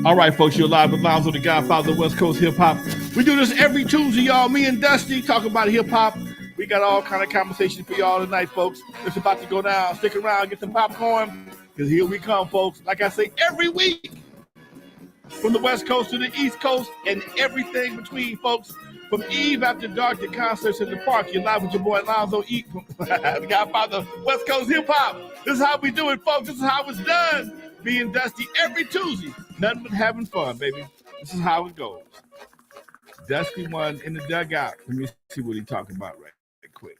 All right, folks, you're live with Lonzo, the Godfather of West Coast hip hop. We do this every Tuesday, y'all. Me and Dusty talk about hip hop. We got all kind of conversations for y'all tonight, folks. It's about to go down. Stick around, get some popcorn, because here we come, folks. Like I say, every week, from the West Coast to the East Coast and everything between, folks. From Eve after dark to concerts in the park, you're live with your boy Lonzo E, the Godfather of West Coast hip hop. This is how we do it, folks. This is how it's done. Me and Dusty every Tuesday. Nothing but having fun, baby. This is how it goes. Dusty one in the dugout. Let me see what he's talking about right quick.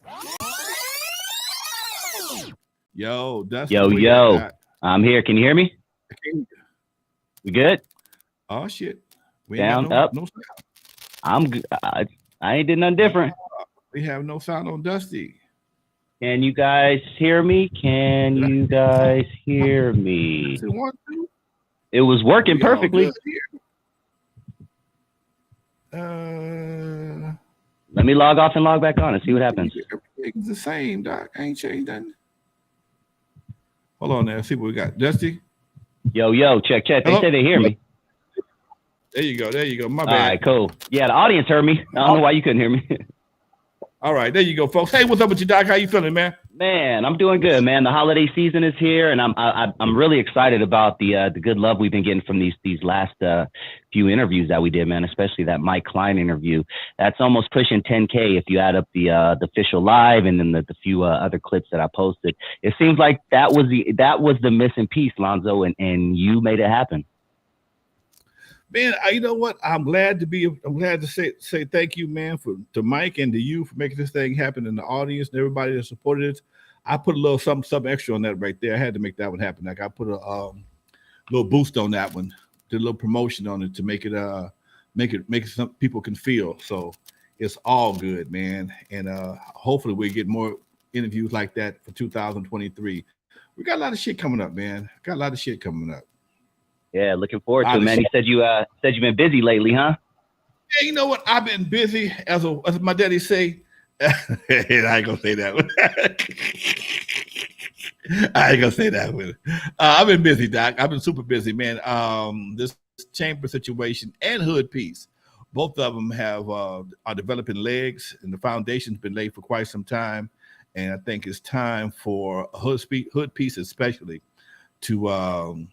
Yo, Dusty. Yo. I'm here. Can you hear me? We good? Oh, shit. We down, up. No sound. I'm good. I ain't did nothing different. We have no sound on Dusty. Can you guys hear me? Can you guys hear me? It was working perfectly. Let me log off and log back on and see what happens. It's the same, Doc. I ain't changed nothing. Hold on there. See what we got. Dusty? Yo, check. They said they hear me. There you go. My bad. All right, cool. Yeah, the audience heard me. I don't know why you couldn't hear me. All right, there you go, folks. Hey, what's up with you, Doc? How you feeling, man? Man, I'm doing good, man. The holiday season is here, and I'm really excited about the good love we've been getting from these last few interviews that we did, man. Especially that Mike Klein interview. That's almost pushing 10K if you add up the official live and then the few other clips that I posted. It seems like that was the missing piece, Lonzo, and you made it happen. Man, you know what? I'm glad to say thank you, man, to Mike and to you for making this thing happen, and the audience and everybody that supported it. I put a little something extra on that right there. I had to make that one happen. Like I put a little boost on that one, did a little promotion on it to make it some people can feel. So it's all good, man. And hopefully we get more interviews like that for 2023. We got a lot of shit coming up, man. Yeah, looking forward to it, man. He said you've been busy lately, huh? Yeah, you know what? I've been busy, as my daddy say. I ain't gonna say that one. I've been busy, Doc. I've been super busy, man. This chamber situation and hood piece, both of them are developing legs, and the foundation's been laid for quite some time. And I think it's time for a hood piece, especially, to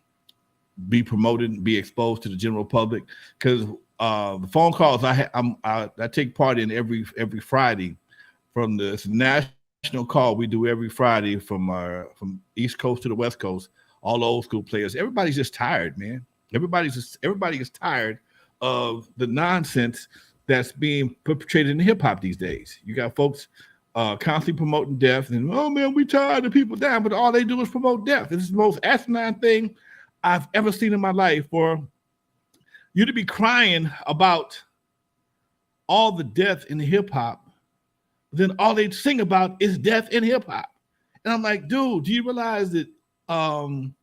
be promoted and be exposed to the general public, because the phone calls I take part in every Friday from this national call we do every Friday from East Coast to the West Coast, all the old school players. Everybody's just tired, man. Everybody is tired of the nonsense that's being perpetrated in hip hop these days. You got folks constantly promoting death, and oh man, we tired of people dying, but all they do is promote death. This is the most asinine thing I've ever seen in my life, for you to be crying about all the death in hip hop, then all they sing about is death in hip hop. And I'm like, dude, do you realize that some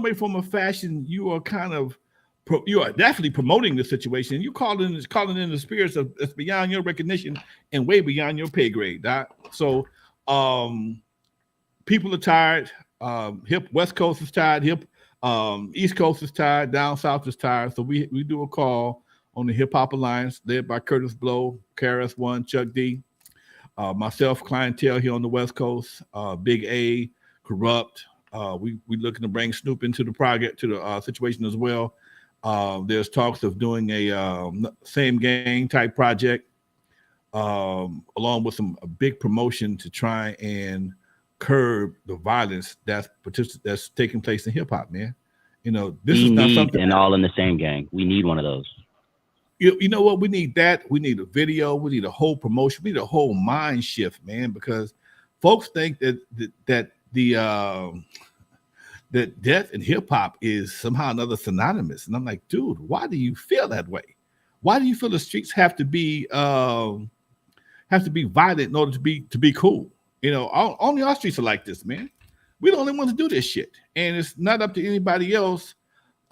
way, form, or fashion, you are definitely promoting the situation. You calling in the spirits that's beyond your recognition and way beyond your pay grade, Doc. So people are tired. West Coast is tired. East Coast is tired, down south is tired. So we do a call on the Hip Hop Alliance, led by Curtis Blow, KRS-One, Chuck D, myself, clientele here on the West Coast, Big A, Corrupt. We looking to bring Snoop into the project, to the situation as well. There's talks of doing a same gang type project, along with a big promotion to try and curb the violence that's taking place in hip hop, man. You know, this is not something. And all in the same gang. We need one of those. You know what? We need that. We need a video. We need a whole promotion. We need a whole mind shift, man, because folks think that death in hip hop is somehow another synonymous. And I'm like, dude, why do you feel that way? Why do you feel the streets have to be violent in order to be cool? You know, only our streets are like this, man. We're the only ones to do this shit. And it's not up to anybody else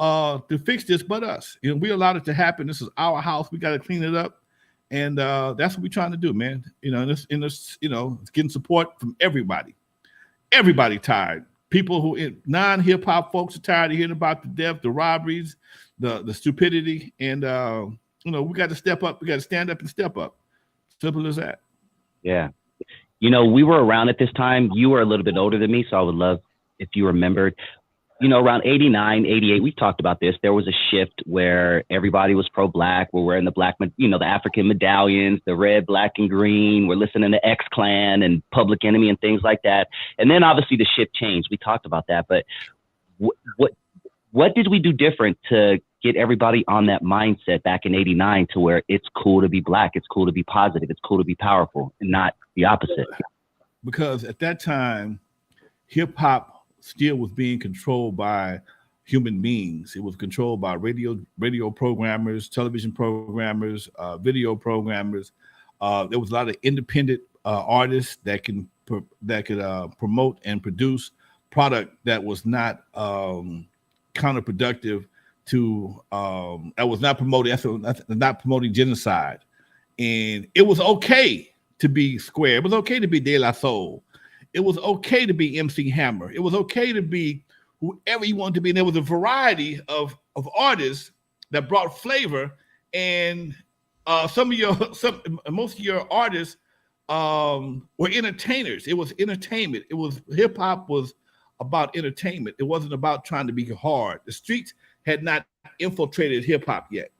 to fix this but us. You know, we allowed it to happen. This is our house. We got to clean it up. And that's what we're trying to do, man. You know, it's getting support from everybody. Everybody tired. People who non-hip hop folks are tired of hearing about the death, the robberies, the stupidity, and we got to step up. We got to stand up and step up. Simple as that. Yeah. We were around at this time. You were a little bit older than me, so I would love if you remembered. Around 89, 88, we've talked about this. There was a shift where everybody was pro-black. We're wearing the black, the African medallions, the red, black, and green. We're listening to X-Clan and Public Enemy and things like that. And then obviously the shift changed. We talked about that. But what did we do different to get everybody on that mindset back in 89 to where it's cool to be black, it's cool to be positive, it's cool to be powerful, and not the opposite? Because at that time, hip-hop still was being controlled by human beings. It was controlled by radio programmers, television programmers, video programmers. There was a lot of independent artists that could promote and produce product that was not counterproductive to that was not promoting genocide. And it was okay to be Square. It was okay to be De La Soul. It was okay to be MC Hammer. It was okay to be whoever you wanted to be. And there was a variety of artists that brought flavor. And most of your artists were entertainers. It was entertainment. Hip hop was about entertainment. It wasn't about trying to be hard. The streets had not infiltrated hip hop yet.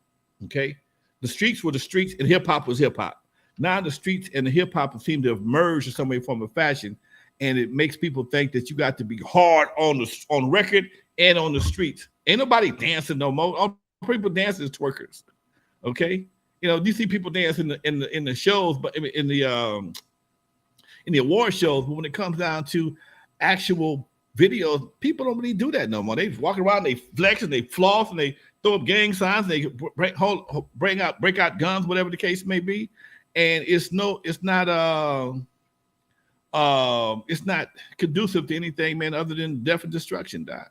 Okay, the streets were the streets, and hip hop was hip hop. Now the streets and the hip hop seem to have merged in some way, form, or fashion. And it makes people think that you got to be hard on record and on the streets. Ain't nobody dancing no more. All people dancing is twerkers. Okay, you see people dancing in the shows, but in the award shows. But when it comes down to actual videos, people don't really do that no more. They walk around, they flex and they floss and they throw up gang signs. They break out guns, whatever the case may be. And it's not conducive to anything, man, other than death and destruction, Doc.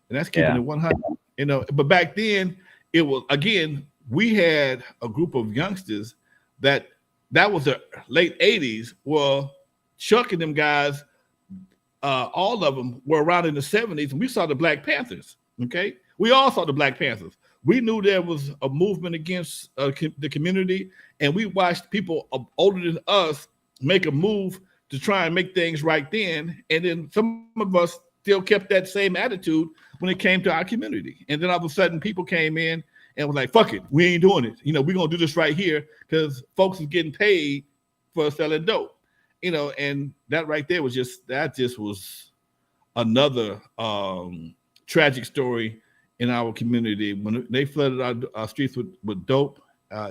And that's keeping it 100. But back then, it was, again, we had a group of youngsters that was the late 80s. Well, Chuck and them guys, all of them were around in the 70s, and we saw the Black Panthers, okay? We all saw the Black Panthers. We knew there was a movement against the community, and we watched people older than us make a move to try and make things right then. And then some of us still kept that same attitude when it came to our community. And then all of a sudden people came in and was like, fuck it, we ain't doing it. We're going to do this right here because folks is getting paid for selling dope. And that right there was just was another tragic story in our community. When they flooded our streets with dope,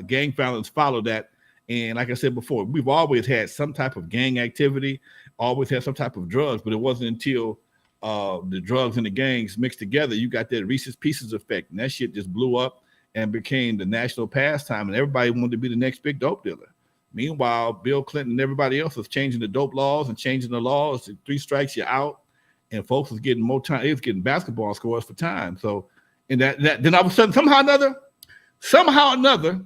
gang violence followed that. And like I said before, we've always had some type of gang activity, always had some type of drugs, but it wasn't until the drugs and the gangs mixed together, you got that Reese's Pieces effect, and that shit just blew up and became the national pastime, and everybody wanted to be the next big dope dealer. Meanwhile, Bill Clinton and everybody else was changing the dope laws and changing the laws. 3 strikes, you're out, and folks was getting more time. It was getting basketball scores for time. So, and that then all of a sudden, somehow or another,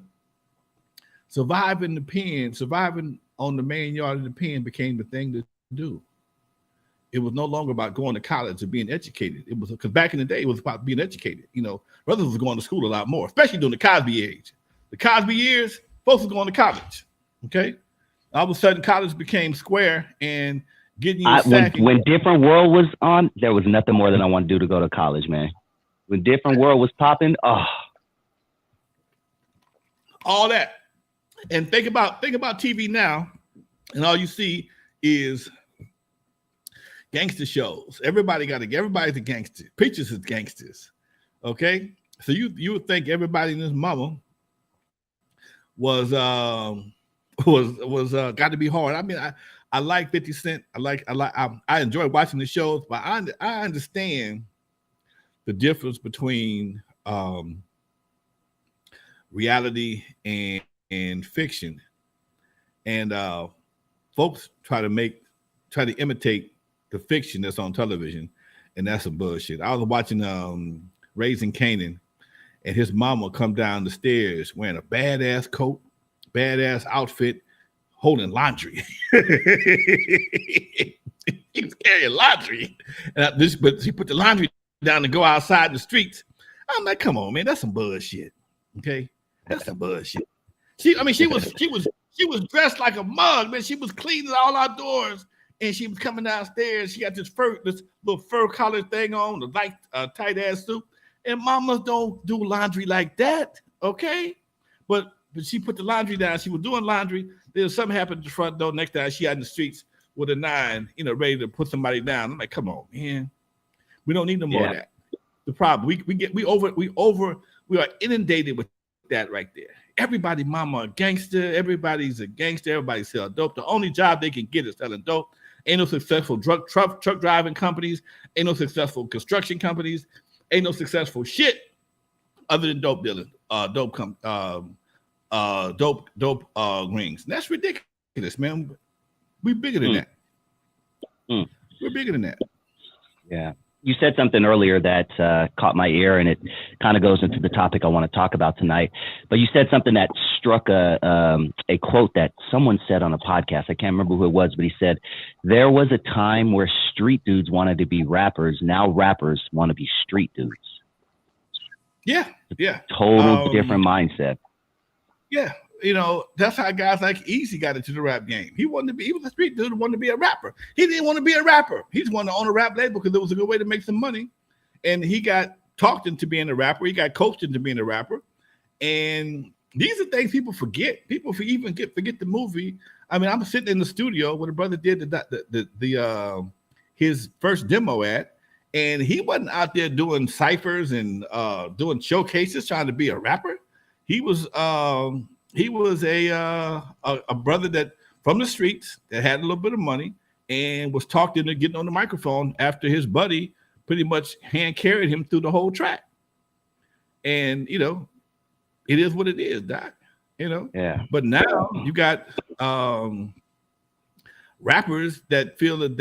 surviving the pen, surviving on the main yard of the pen became the thing to do. It was no longer about going to college or being educated. It was because back in the day, it was about being educated. Brothers was going to school a lot more, especially during the Cosby age. The Cosby years, folks were going to college. Okay, all of a sudden, college became Square and getting you. When Different World was on, there was nothing more than I wanted to do to go to college, man. When Different World was popping, all that. And think about TV now, and all you see is gangster shows. Everybody's a gangster. Preachers is gangsters. Okay, so you would think everybody in this mama was got to be hard. I mean, I like 50 Cent. I enjoy watching the shows, but I understand the difference between reality and fiction, and folks try to imitate the fiction that's on television, and that's some bullshit. I was watching Raising Kanan, and his mama come down the stairs wearing a badass coat, badass outfit, holding laundry. He was carrying laundry, but she put the laundry down to go outside in the streets. I'm like, come on, man, that's some bullshit. Okay, that's some bullshit. She was dressed like a mug, man. She was cleaning all our doors, and she was coming downstairs. She got this little fur collar thing on, the light tight ass suit. And mamas don't do laundry like that, okay? But she put the laundry down. She was doing laundry. Then something happened at the front door. Next time she out in the streets with a 9, ready to put somebody down. I'm like, come on, man. We don't need no more of that. The problem we are inundated with that right there. Everybody, mama, a gangster. Everybody's a gangster. Everybody sell dope. The only job they can get is selling dope. Ain't no successful truck driving companies. Ain't no successful construction companies. Ain't no successful shit other than dope dealing, dope rings. And that's ridiculous, man. We're bigger than that. We're bigger than that. Yeah. You said something earlier that caught my ear, and it kind of goes into the topic I want to talk about tonight. But you said something that struck a quote that someone said on a podcast. I can't remember who it was, but he said, there was a time where street dudes wanted to be rappers. Now rappers want to be street dudes. Yeah, yeah. Total different mindset. Yeah. That's how guys like Easy got into the rap game. He was a street dude who wanted to be a rapper. He didn't want to be a rapper. He just wanted to own a rap label because it was a good way to make some money. And he got talked into being a rapper. He got coached into being a rapper. And these are things people forget. People forget the movie. I mean, I'm sitting in the studio when a brother did his first demo at, and he wasn't out there doing ciphers and doing showcases trying to be a rapper. He was a brother that from the streets that had a little bit of money and was talked into getting on the microphone after his buddy pretty much hand carried him through the whole track. And it is what it is, Doc. Yeah. But now you got rappers that feel that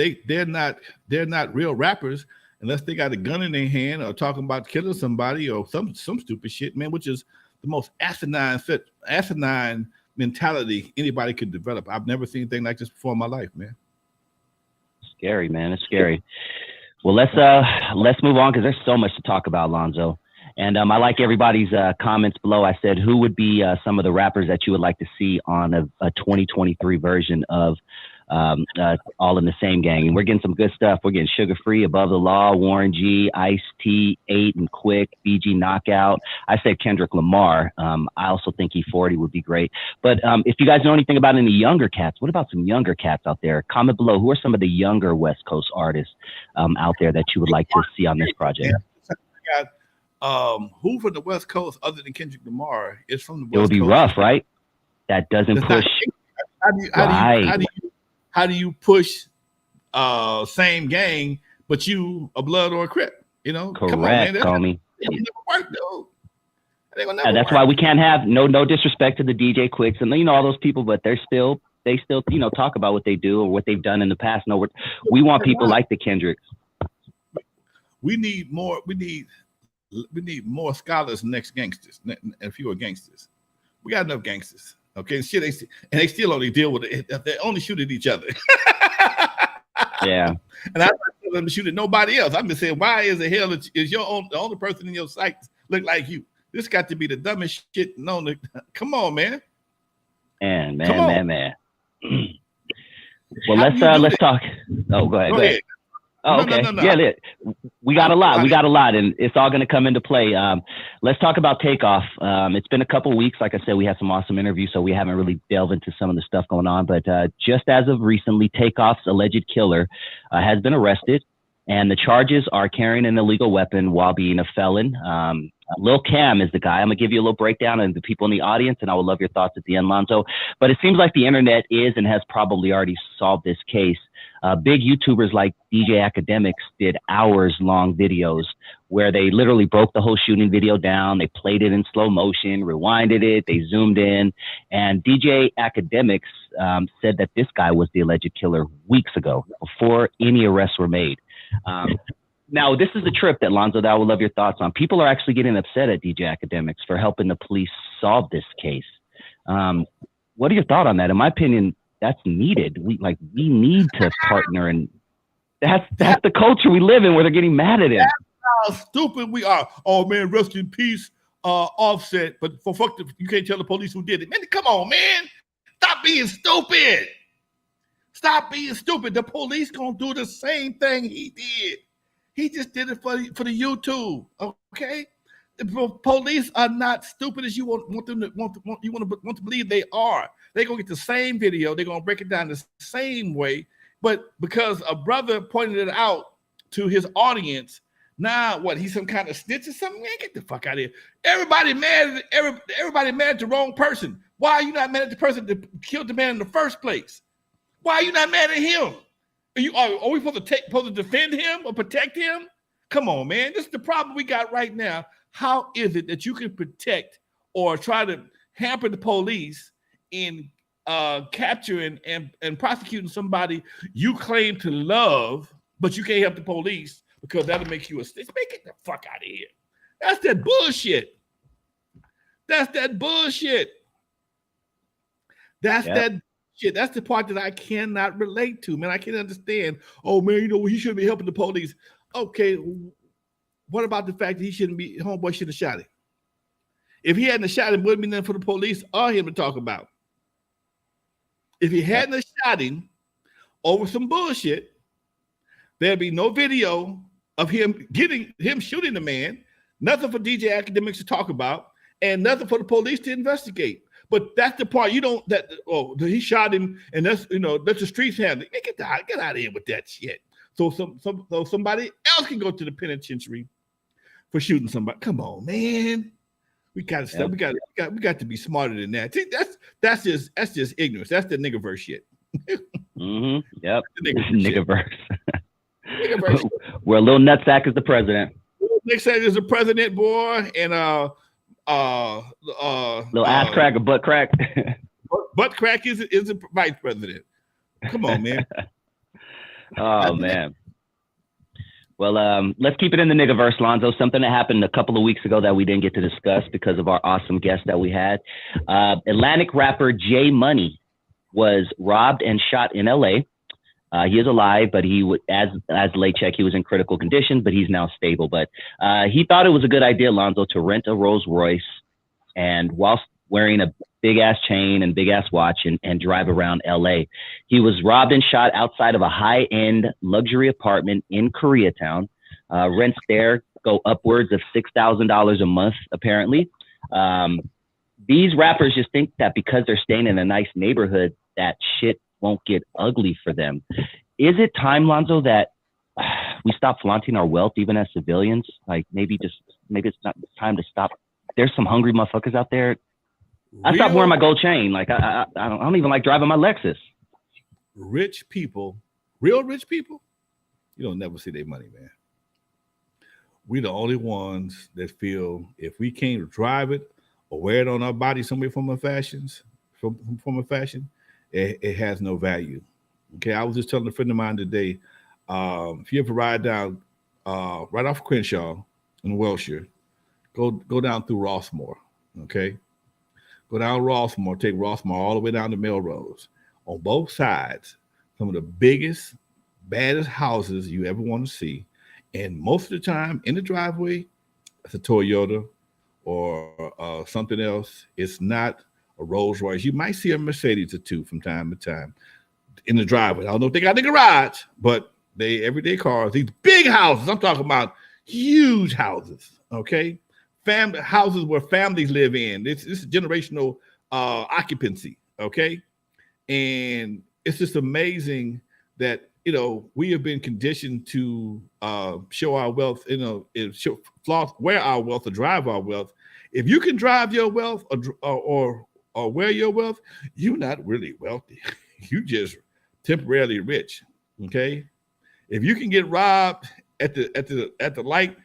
they're not real rappers unless they got a gun in their hand or talking about killing somebody or some stupid shit, man, which is the most asinine mentality anybody could develop. I've never seen anything like this before in my life, man. Scary, man. It's scary. Well, let's move on because there's so much to talk about, Lonzo. And I like everybody's comments below. I said, who would be some of the rappers that you would like to see on a 2023 version of All in the Same Gang? And we're getting some good stuff. We're getting Sugar Free, Above the Law, Warren G, Ice-T, 8 and Quick, BG Knockout. I said Kendrick Lamar. I also think E40 would be great. But if you guys know anything about any younger cats, what about some younger cats out there? Comment below. Who are some of the younger West Coast artists out there that you would like to see on this project? Yeah. Who from the West Coast other than Kendrick Lamar is from the West Coast? It would be rough, right? That doesn't push. How do you push same gang, but you a blood or a Crip? Correct, come on, man. Homie. That's why we can't have no disrespect to the DJ Quicks and all those people, but they still talk about what they do or what they've done in the past. No, we want people like the Kendricks. We need more. We need more scholars, next gangsters, and fewer gangsters. We got enough gangsters. Okay, and they still only deal with it. They only shoot at each other. Yeah. And I'm not telling them to shoot at nobody else. I'm just saying, why is the hell is the only person in your sight look like you? This got to be the dumbest shit known. Come on, man. Man. Well, let's talk. Oh, go ahead. Oh, okay. No. Yeah, we got a lot, and it's all going to come into play. Let's talk about TAKEOFF. It's been a couple weeks. Like I said, we had some awesome interviews, so we haven't really delved into some of the stuff going on. But just as of recently, TAKEOFF's alleged killer has been arrested, and the charges are carrying an illegal weapon while being a felon. Lil Cam is the guy. I'm going to give you a little breakdown and the people in the audience, and I would love your thoughts at the end, Lonzo. But it seems like the internet is and has probably already solved this case. Big YouTubers like DJ Academics did hours-long videos where they literally broke the whole shooting video down. They played it in slow motion, rewinded it, they zoomed in. And DJ Academics said that this guy was the alleged killer weeks ago, before any arrests were made. Now, this is a trip that, Lonzo, that I would love your thoughts on. People are actually getting upset at DJ Academics for helping the police solve this case. What are your thoughts on that? In my opinion, that's needed. We need to partner and That's the culture we live in, where they're getting mad at him. How stupid we are. Oh man, rest in peace, Offset. But you can't tell the police who did it. Man, come on, man. Stop being stupid. Stop being stupid. The police gonna do the same thing he did. He just did it for the YouTube. Okay. The police are not stupid as you want to believe they are. They're gonna get the same video. They're gonna break it down the same way. But because a brother pointed it out to his audience, now what? He's some kind of snitch or something? Man, get the fuck out of here! Everybody mad at the wrong person. Why are you not mad at the person that killed the man in the first place? Why are you not mad at him? Are we supposed to defend him or protect him? Come on, man. This is the problem we got right now. How is it that you can protect or try to hamper the police in capturing and prosecuting somebody you claim to love, but you can't help the police because that'll make you a snitch? Man, get the fuck out of here. That's that bullshit. That's that bullshit. That's that shit. That's the part that I cannot relate to, man. I can't understand. Oh, man, he shouldn't be helping the police. Okay, what about the fact that homeboy shouldn't have shot him? If he hadn't shot him, wouldn't be nothing for the police or him to talk about. If he hadn't shot him over some bullshit, there'd be no video of him shooting the man, nothing for DJ Academics to talk about, and nothing for the police to investigate. But that's the part he shot him, and that's the streets handling. Get out of here with that shit. So somebody else can go to the penitentiary for shooting somebody. Come on, man. We got to stop. We got to be smarter than that. See, that's just ignorance. That's the niggaverse shit. Mm-hmm. Yep. Niggaverse. Where a little nutsack is the president. Nutsack is the president, boy, and little ass crack or butt crack. Butt crack is the vice president. Come on, man. Oh man. Well, let's keep it in the niggaverse, Lonzo. Something that happened a couple of weeks ago that we didn't get to discuss because of our awesome guest that we had. Atlantic rapper J Money was robbed and shot in L.A. He is alive, but as late check, he was in critical condition, but he's now stable. But he thought it was a good idea, Lonzo, to rent a Rolls Royce, and whilst wearing a big ass chain and big ass watch and drive around LA. He was robbed and shot outside of a high end luxury apartment in Koreatown. Rents there go upwards of $6,000 a month, apparently. These rappers just think that because they're staying in a nice neighborhood, that shit won't get ugly for them. Is it time, Lonzo, that we stop flaunting our wealth even as civilians? Like maybe it's not time to stop. There's some hungry motherfuckers out there. I stopped wearing my gold chain. Like I don't even like driving my Lexus. Rich people, real rich people, you don't never see their money, man. We're the only ones that feel if we can't drive it or wear it on our body somewhere from a fashion, it has no value. Okay, I was just telling a friend of mine today, if you ever ride down right off Crenshaw in Wilshire, go down through Rossmore, okay? Go down Rossmore, take Rossmore all the way down to Melrose. On both sides, some of the biggest, baddest houses you ever want to see. And most of the time in the driveway, it's a Toyota or something else. It's not a Rolls Royce. You might see a Mercedes or two from time to time in the driveway. I don't know if they got in the garage, but they everyday cars, these big houses. I'm talking about huge houses, okay? Family houses where families live in. This is generational occupancy, okay? And it's just amazing that we have been conditioned to show our wealth, wear our wealth or drive our wealth. If you can drive your wealth or wear your wealth, you're not really wealthy. You just temporarily rich, okay? If you can get robbed at the light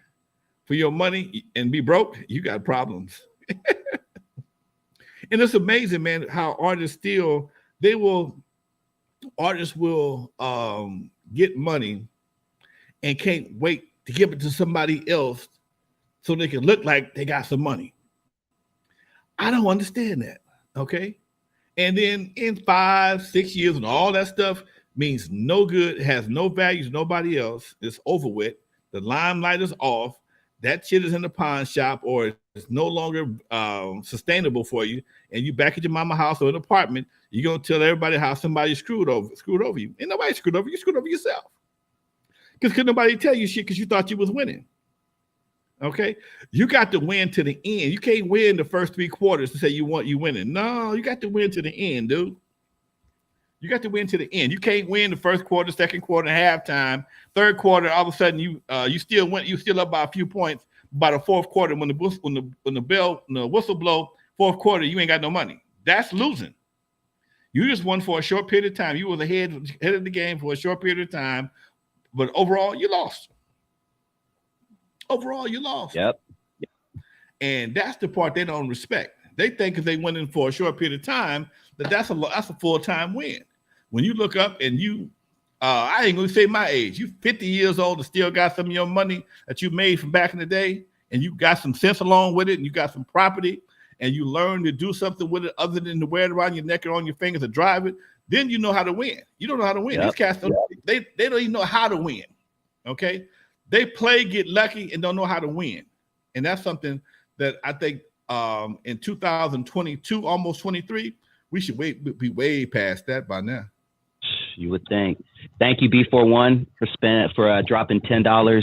for your money and be broke, you got problems. And it's amazing, man, how artists will get money and can't wait to give it to somebody else so they can look like they got some money. I don't understand that, okay? And then in 5-6 years and all that stuff, means no good, has no value to nobody else. It's over with. The limelight is off. That shit is in the pawn shop, or it's no longer sustainable for you. And you back at your mama house or an apartment, you're gonna tell everybody how somebody screwed over you. Ain't nobody screwed over you. You screwed over yourself. Because could nobody tell you shit because you thought you was winning. Okay, you got to win to the end. You can't win the first 3 quarters to say you winning. No, you got to win to the end, dude. You got to win to the end. You can't win the first quarter, second quarter, halftime, third quarter. All of a sudden, you still went. You still up by a few points. By the fourth quarter, when the whistle blow, fourth quarter, you ain't got no money. That's losing. You just won for a short period of time. You were the head of the game for a short period of time, but overall, you lost. Overall, you lost. Yep. And that's the part they don't respect. They think if they went in for a short period of time, that's a full-time win. When you look up and you, I ain't gonna say my age, you 50 years old and still got some of your money that you made from back in the day, and you got some sense along with it, and you got some property, and you learn to do something with it other than to wear it around your neck or on your fingers to drive it, then you know how to win. You don't know how to win. These cats they don't even know how to win. Okay? They play, get lucky, and don't know how to win. And that's something that I think in 2022, almost 23, we should be way past that by now. You would think. Thank you, B41, for dropping $10.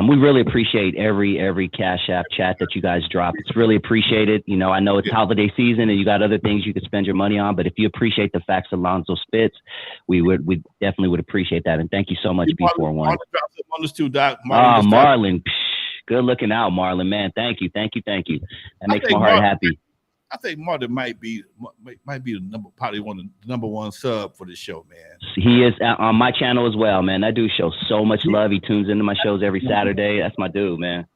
We really appreciate every Cash App chat that you guys drop. It's really appreciated. You know, I know it's holiday season and you got other things you could spend your money on, but if you appreciate the facts of Lonzo spits, we definitely would appreciate that. And thank you so much, B41. Marlon. Good looking out, Marlon, man. Thank you. That makes my heart happy. I think Martin might be probably one of the number one sub for this show, man. He is on my channel as well, man. That dude shows so much love. He tunes into my shows every Saturday. That's my dude, man.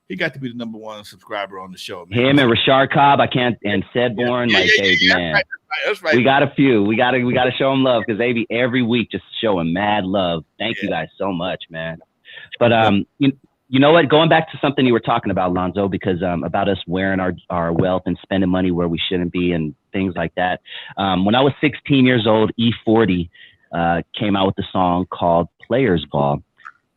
He got to be the number one subscriber on the show, man. Him and Rashard Cobb, and Sedborn, man. That's right. We got a few. We gotta show him love because they be every week just showing mad love. Thank you guys so much, man. But you know what? Going back to something you were talking about, Lonzo, because about us wearing our wealth and spending money where we shouldn't be and things like that. When I was 16 years old, E40 came out with a song called Players Ball.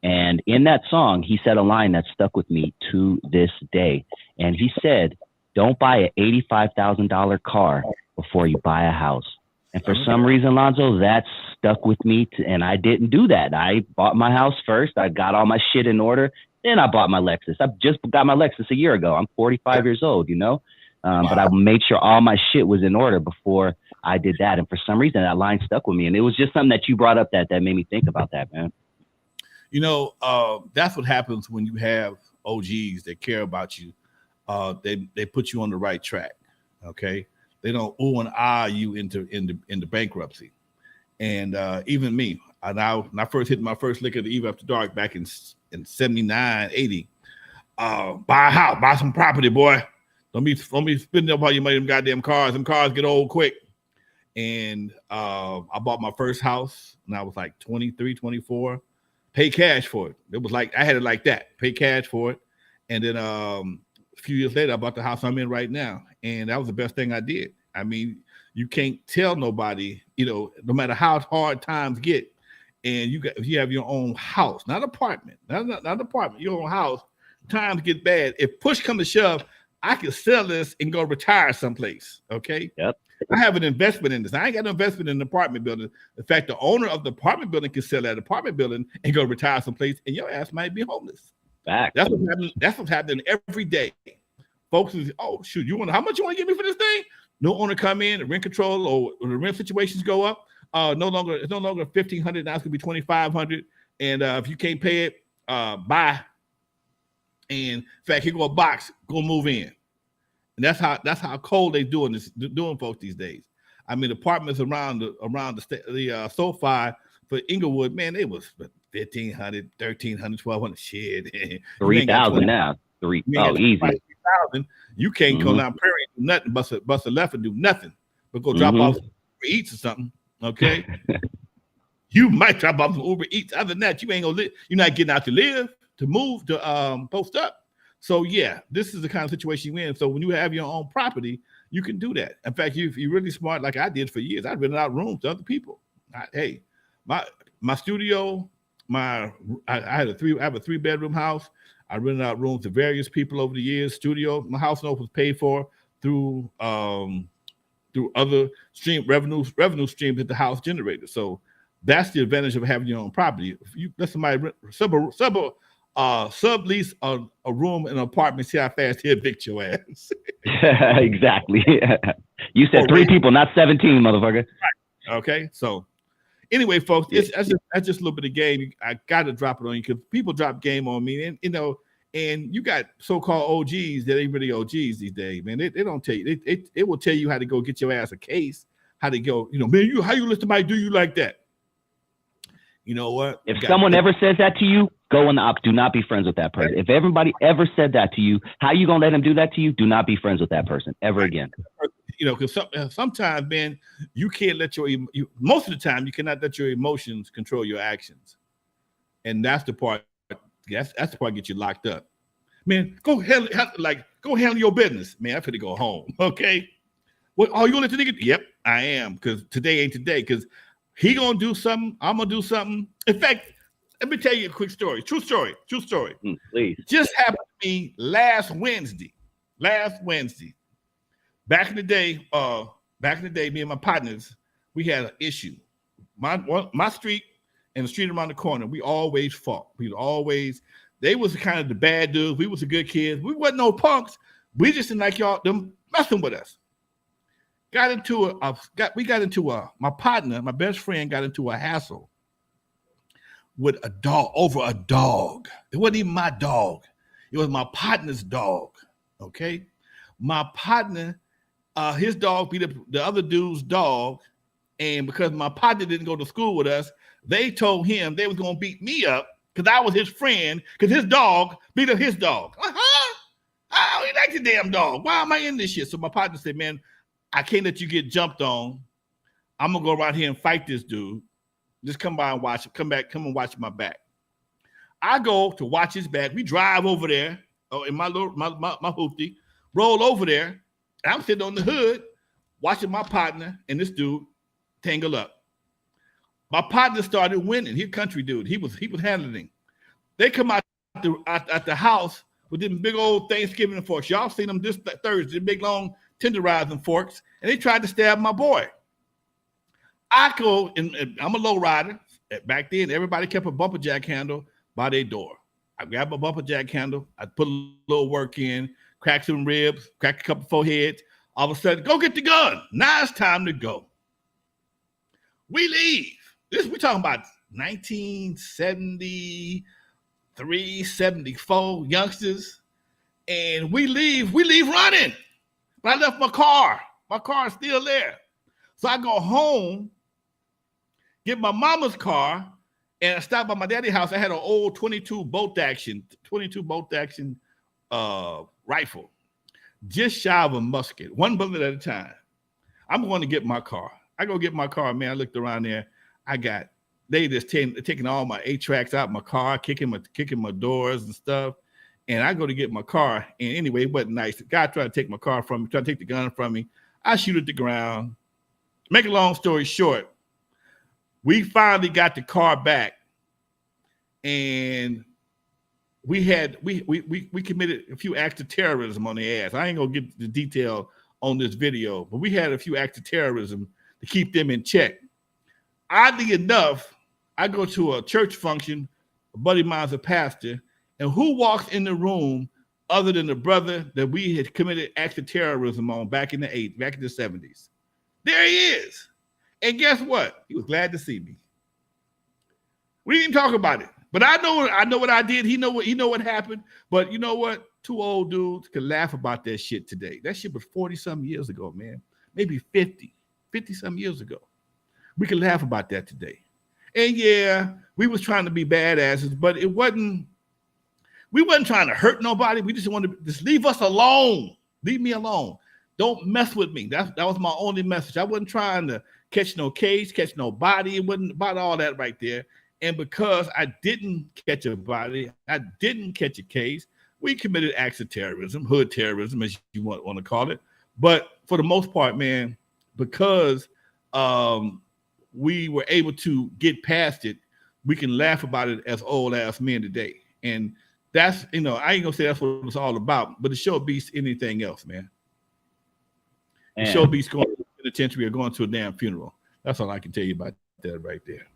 And in that song, he said a line that stuck with me to this day. And he said, don't buy an $85,000 car before you buy a house. And for some reason, Lonzo, that stuck with me. And I didn't do that. I bought my house first. I got all my shit in order. Then I bought my Lexus. I just got my Lexus a year ago. I'm 45 years old, you know, but I made sure all my shit was in order before I did that. And for some reason, that line stuck with me. And it was just something that you brought up that made me think about that, man. You know, that's what happens when you have OGs that care about you. They put you on the right track. Okay. They don't ooh and ah you into bankruptcy. And even me, when I first hit my first lick of the Eve After Dark back in 79, 80, buy a house, buy some property, boy. Don't be spending up all your money on them goddamn cars. Them cars get old quick. And I bought my first house when I was like 23, 24. Pay cash for it. It was like I had it like that. Pay cash for it. And then a few years later, I bought the house I'm in right now. And that was the best thing I did. I mean, you can't tell nobody, you know, no matter how hard times get, and if you have your own house, not apartment, not apartment, your own house, times get bad. If push comes to shove, I can sell this and go retire someplace. Okay. Yep. I have an investment in this. I ain't got no investment in an apartment building. In fact, the owner of the apartment building can sell that apartment building and go retire someplace, and your ass might be homeless. Fact. That's what's happening every day. Folks is, oh shoot, how much you want to give me for this thing? No owner come in, rent control or the rent situations go up. It's no longer $1,500. Now it's gonna be $2,500. And if you can't pay it, buy. And in fact, here go a box, go move in. And that's how cold they doing folks these days. I mean, apartments around the SoFi for Inglewood, man, it was $1,500, $1,300, $1,200. Shit, 3,000 now. Easy. 3,000. You can't go down Prairie and do nothing, bust a left and do nothing, but go drop off Uber Eats or something. Okay, you might drop off some Uber Eats. Other than that, you ain't gonna live. You're not getting out to live, to move, to post up. So yeah, this is the kind of situation you're in. So when you have your own property, you can do that. In fact, if you're really smart, like I did for years, I rented out rooms to other people. My my studio, I have a 3-bedroom house. I rented out rooms to various people over the years. Studio, my house note was paid for through other revenue streams that the house generated. So that's the advantage of having your own property. If you let somebody sublease a room in an apartment, see how fast he evict your ass. Exactly. You said 3 people, not 17, motherfucker. Okay, so anyway, folks, that's just a little bit of game. I got to drop it on you because people drop game on me, and and you got so-called OGs that ain't really OGs these days, man. They don't tell you. It will tell you how to go get your ass a case, how to go, man, how you let somebody do you like that? You know what? If someone ever says that to you, go in the op. Do not be friends with that person. If everybody ever said that to you, how you gonna let them do that to you? Do not be friends with that person ever again. Because sometimes, man, you can't let most of the time you cannot let your emotions control your actions, and that's the part. That's the part that gets you locked up. Man, go handle your business, man. I'm finna go home. Okay. What? Are you gonna let the nigga? Yep, I am. Because today ain't today. Because he gonna do something. I'm gonna do something. In fact, let me tell you a quick story. True story. Please. Just happened to me last Wednesday. Back in the day, me and my partners, we had an issue. My street and the street around the corner, we always fought. They was kind of the bad dudes. We was the good kids. We wasn't no punks. We just didn't like them messing with us. My partner, my best friend got into a hassle with a dog over a dog. It wasn't even my dog. It was my partner's dog. Okay. My partner, his dog beat up the other dude's dog. And because my partner didn't go to school with us, they told him they was going to beat me up because I was his friend because his dog beat up his dog. I don't like the damn dog. Why am I in this shit? So my partner said, man, I can't let you get jumped on. I'm going to go around here and fight this dude. Just come by and watch him. Come and watch my back. I go to watch his back. We drive over there in my hoopty, roll over there. I'm sitting on the hood watching my partner and this dude tangle up. My partner started winning. He's a country dude. He was handling. They come out at the house with them big old Thanksgiving forks. Y'all seen them this Thursday, big long tenderizing forks, and they tried to stab my boy. I go, and I'm a low rider. Back then, everybody kept a bumper jack handle by their door. I grab a bumper jack handle. I put a little work in, crack some ribs, crack a couple foreheads. All of a sudden, go get the gun. Now it's time to go. We leave. We're talking about 1973, 74 youngsters. And we leave running. But I left my car. My car is still there. So I go home, get my mama's car, and I stopped by my daddy's house. I had an old 22 bolt action rifle, just shy of a musket, one bullet at a time. I'm going to get my car. I go get my car, man. I looked around there. They just taking all my 8-tracks out my car, kicking my doors and stuff. And I go to get my car. And anyway, it wasn't nice. The guy tried to take my car from me, tried to take the gun from me. I shoot at the ground. Make a long story short, we finally got the car back. And we committed a few acts of terrorism on their ass. I ain't gonna get the detail on this video, but we had a few acts of terrorism to keep them in check. Oddly enough, I go to a church function, a buddy of mine's a pastor, and who walks in the room other than the brother that we had committed acts of terrorism on back in the 70s? There he is. And guess what? He was glad to see me. We didn't talk about it. But I know what I did. He know what happened. But you know what? 2 old dudes can laugh about that shit today. That shit was 40-some years ago, man. Maybe 50-some years ago. We can laugh about that today. And yeah, we was trying to be badasses, but we wasn't trying to hurt nobody. We just wanted to just leave us alone. Leave me alone. Don't mess with me. That was my only message. I wasn't trying to catch no case, catch no body. It wasn't about all that right there. And because I didn't catch a body, I didn't catch a case, we committed acts of terrorism, hood terrorism, as you want to call it. But for the most part, man, because we were able to get past it, we can laugh about it as old ass men today. And that's, I ain't gonna say that's what it's all about, but the show beats anything else, man. The show beats going to the penitentiary or going to a damn funeral. That's all I can tell you about that right there.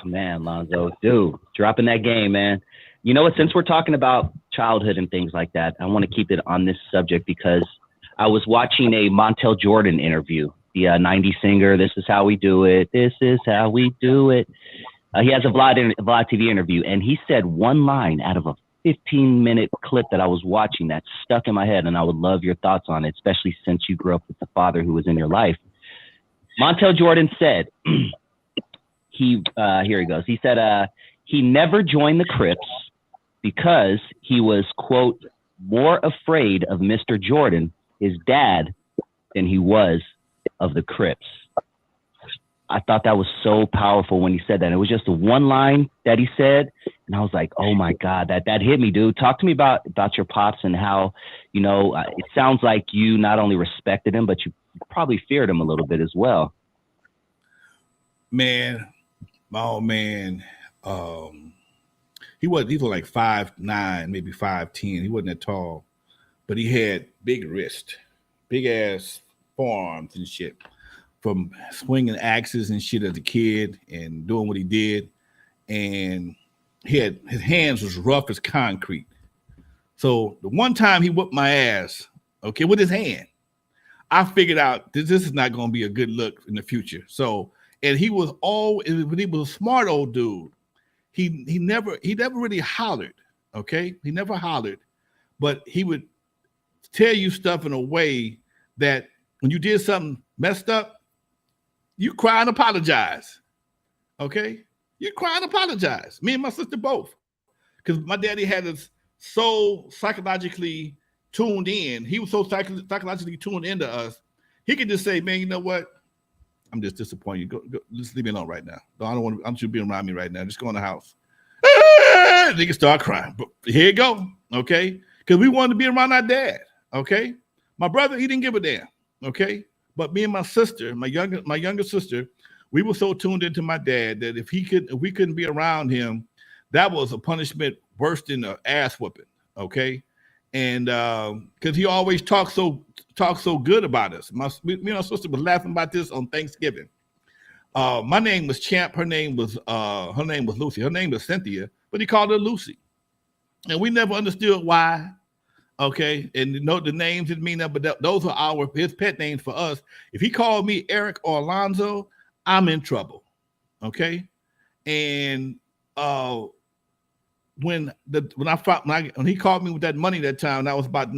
Man, Lonzo, dude, dropping that game, man. You know what? Since we're talking about childhood and things like that, I want to keep it on this subject because I was watching a Montel Jordan interview, the 90s singer. This is how we do it. This is how we do it. He has a Vlad TV interview, and he said one line out of a 15-minute clip that I was watching that stuck in my head, and I would love your thoughts on it, especially since you grew up with the father who was in your life. Montel Jordan said, here he goes. He said he never joined the Crips because he was, quote, more afraid of Mr. Jordan, his dad, than he was of the Crips. I thought that was so powerful when he said that. It was just the one line that he said, and I was like, oh my God, that hit me, dude. Talk to me about your pops and how, it sounds like you not only respected him, but you probably feared him a little bit as well. Man, my old man, he was like 5'9", maybe 5'10". He wasn't that tall, but he had big wrist, big ass forearms and shit from swinging axes and shit as a kid and doing what he did. And his hands was rough as concrete. So the one time he whooped my ass, okay, with his hand, I figured out this is not going to be a good look in the future. So, and he was a smart old dude. He never really hollered, okay? He never hollered, but he would tell you stuff in a way that when you did something messed up, you cry and apologize, okay? You cry and apologize. Me and my sister both, because my daddy had us so psychologically tuned in. He was so psychologically tuned into us. He could just say, "Man, you know what? I'm just disappointed. Go, just leave me alone right now. I don't want you being around me right now. Just go in the house." They can start crying. But here you go, okay? Because we wanted to be around our dad, okay? My brother, he didn't give a damn, okay? But me and my sister, my younger sister, we were so tuned into my dad that if we couldn't be around him, that was a punishment worse than an ass whooping, okay? And because he always talked so good about us. Me and my sister was laughing about this on Thanksgiving. My name was Champ. Her name was Lucy. Her name was Cynthia, but he called her Lucy, and we never understood why. Okay, and the names didn't mean that, but those are his pet names for us. If he called me Eric or Lonzo, I'm in trouble. Okay, and when he called me with that money that time, I was about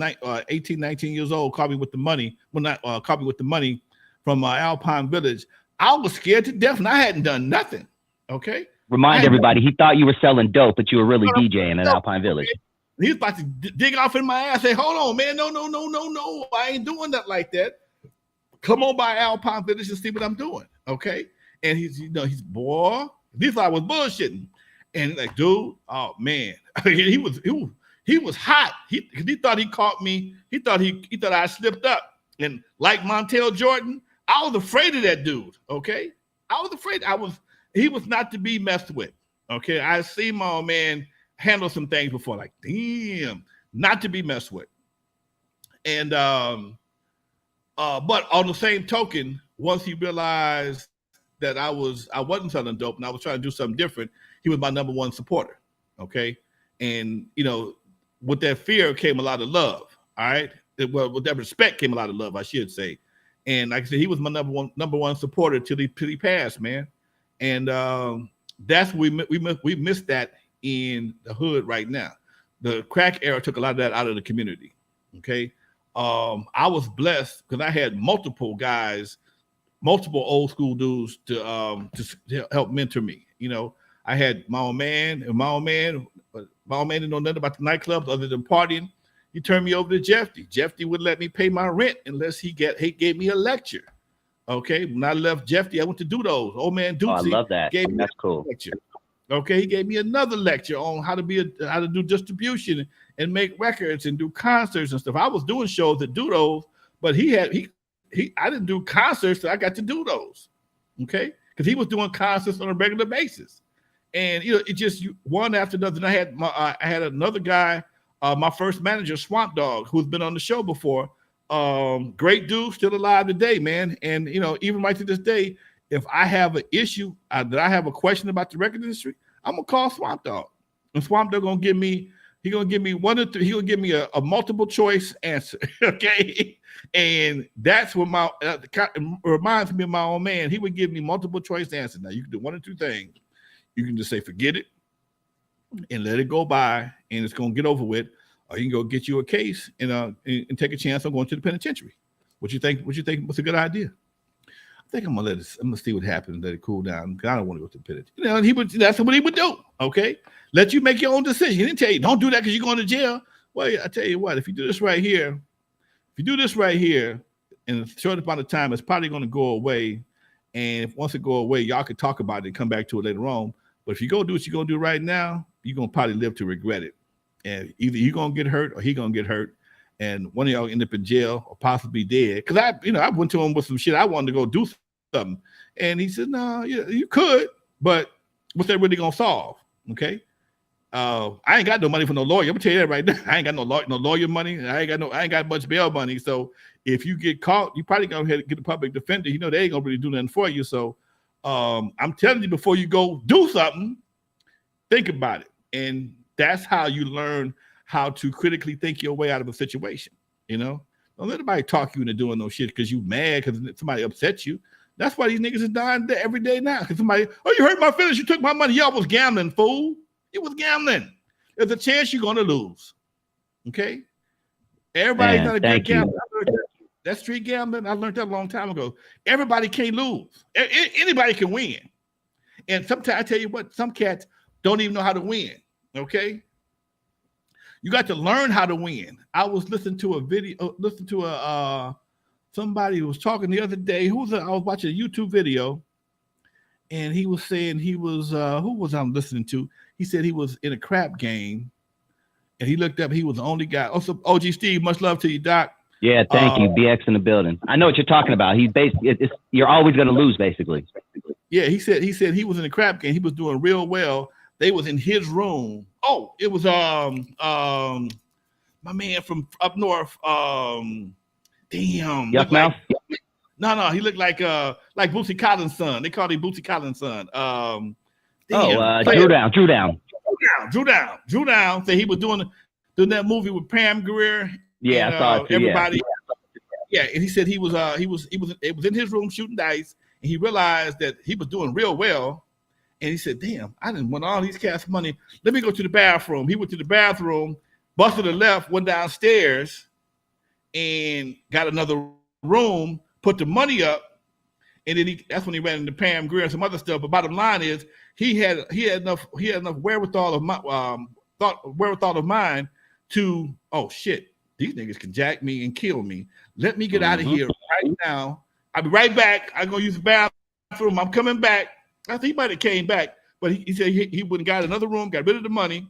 18, 19 years old. Called me with the money. Called me with the money from Alpine Village. I was scared to death, and I hadn't done nothing. Okay. Remind everybody, he thought you were selling dope, but you were really DJing at Alpine Village. He was about to dig off in my ass. Say, "Hold on, man! No! I ain't doing that like that. Come on by Alpine Village and see what I'm doing." Okay. And he's boy. He thought I was bullshitting. And like, dude, oh man, he was hot. He thought he caught me. He thought I slipped up. And like Montel Jordan, I was afraid of that dude. Okay, I was afraid. He was not to be messed with. Okay, I see my old man handle some things before. Like, damn, not to be messed with. And but on the same token, once he realized that I wasn't selling dope and I was trying to do something different, he was my number one supporter. Okay. And with that fear came a lot of love. All right. With that respect came a lot of love, I should say. And like I said, he was my number one supporter till he passed, man. And that's we missed that in the hood right now. The crack era took a lot of that out of the community. Okay. I was blessed because I had multiple old school dudes to help mentor me. I had my old man didn't know nothing about the nightclubs other than partying. He turned me over to Jeffy. Jeffy would let me pay my rent unless he gave me a lecture. Okay, when I left Jeffy, I went to do those. Old man Dootsy, I love that. That's cool. Lecture. Okay, he gave me another lecture on how to do distribution and make records and do concerts and stuff. I was doing shows that do those, but I didn't do concerts, so I got to do those. Okay, because he was doing concerts on a regular basis. And it just one after another. And I had another guy, my first manager, Swamp Dog, who's been on the show before. Great dude, still alive today, man. And even right to this day, if I have an issue that I have a question about the record industry, I'm gonna call Swamp Dog, and Swamp Dog gonna give me. He's gonna give me one or three. He's gonna give me a multiple choice answer. Okay, and that's what reminds me of my old man. He would give me multiple choice answers. Now you can do one or two things. You can just say forget it and let it go by, and it's gonna get over with. Or you can go get you a case and take a chance on going to the penitentiary. What you think? What you think was a good idea? I think I'm gonna see what happens and let it cool down. I don't want to go to the penitentiary. That's what he would do. Okay, let you make your own decision. He didn't tell you don't do that because you're going to jail. Well, I tell you what, if you do this right here, in a short amount of time, it's probably going to go away. And once it go away, y'all can talk about it and come back to it later on. But if you go do what you're going to do right now, you're going to probably live to regret it. And either you're going to get hurt or he's going to get hurt. And one of y'all end up in jail or possibly dead. Because I went to him with some shit. I wanted to go do something. And he said, no, you could, but what's that really going to solve? Okay. I ain't got no money for no lawyer. I'm gonna tell you that right now. I ain't got no lawyer money. I ain't got much bail money. So if you get caught, you probably gonna have to get a public defender. They ain't gonna really do nothing for you. So I'm telling you, before you go do something, think about it. And that's how you learn how to critically think your way out of a situation. Don't let anybody talk you into doing no shit because you mad because somebody upset you. That's why these niggas is dying every day now. Because somebody, you hurt my feelings, you took my money. Y'all was gambling, fool. It was gambling. There's a chance you're gonna lose. Okay? Everybody's not a good gambler. That street gambling, I learned that a long time ago. Everybody can't lose. Anybody can win. And sometimes I tell you what, some cats don't even know how to win. Okay? You got to learn how to win. I was listening to a video, somebody who was talking the other day. I was watching a YouTube video, and he was saying who was I listening to? He said he was in a crap game, and he looked up. He was the only guy. Also, OG Steve, much love to you, Doc. Yeah, thank you, BX in the building. I know what you're talking about. He's you're always going to lose, basically. Yeah, he said he was in a crap game. He was doing real well. They was in his room. Oh, it was my man from up north. Damn. Yuck Mouth? No, he looked like Bootsy Collins' son. They called him Bootsy Collins' son. Drew Down. So he was doing that movie with Pam Grier. Yeah, and, I saw it too, everybody. Yeah, and he said it was in his room shooting dice, and he realized that he was doing real well. And he said, "Damn, I didn't want all these cats money. Let me go to the bathroom." He went to the bathroom, busted the left, went downstairs, and got another room, put the money up, and then that's when he ran into Pam Grier and some other stuff. But bottom line is, he had enough wherewithal of mind to, oh shit, these niggas can jack me and kill me. Let me get out of here right now. I'll be right back. I'm gonna use the bathroom. I'm coming back. I think he might have came back, but he said he wouldn't got another room, got rid of the money,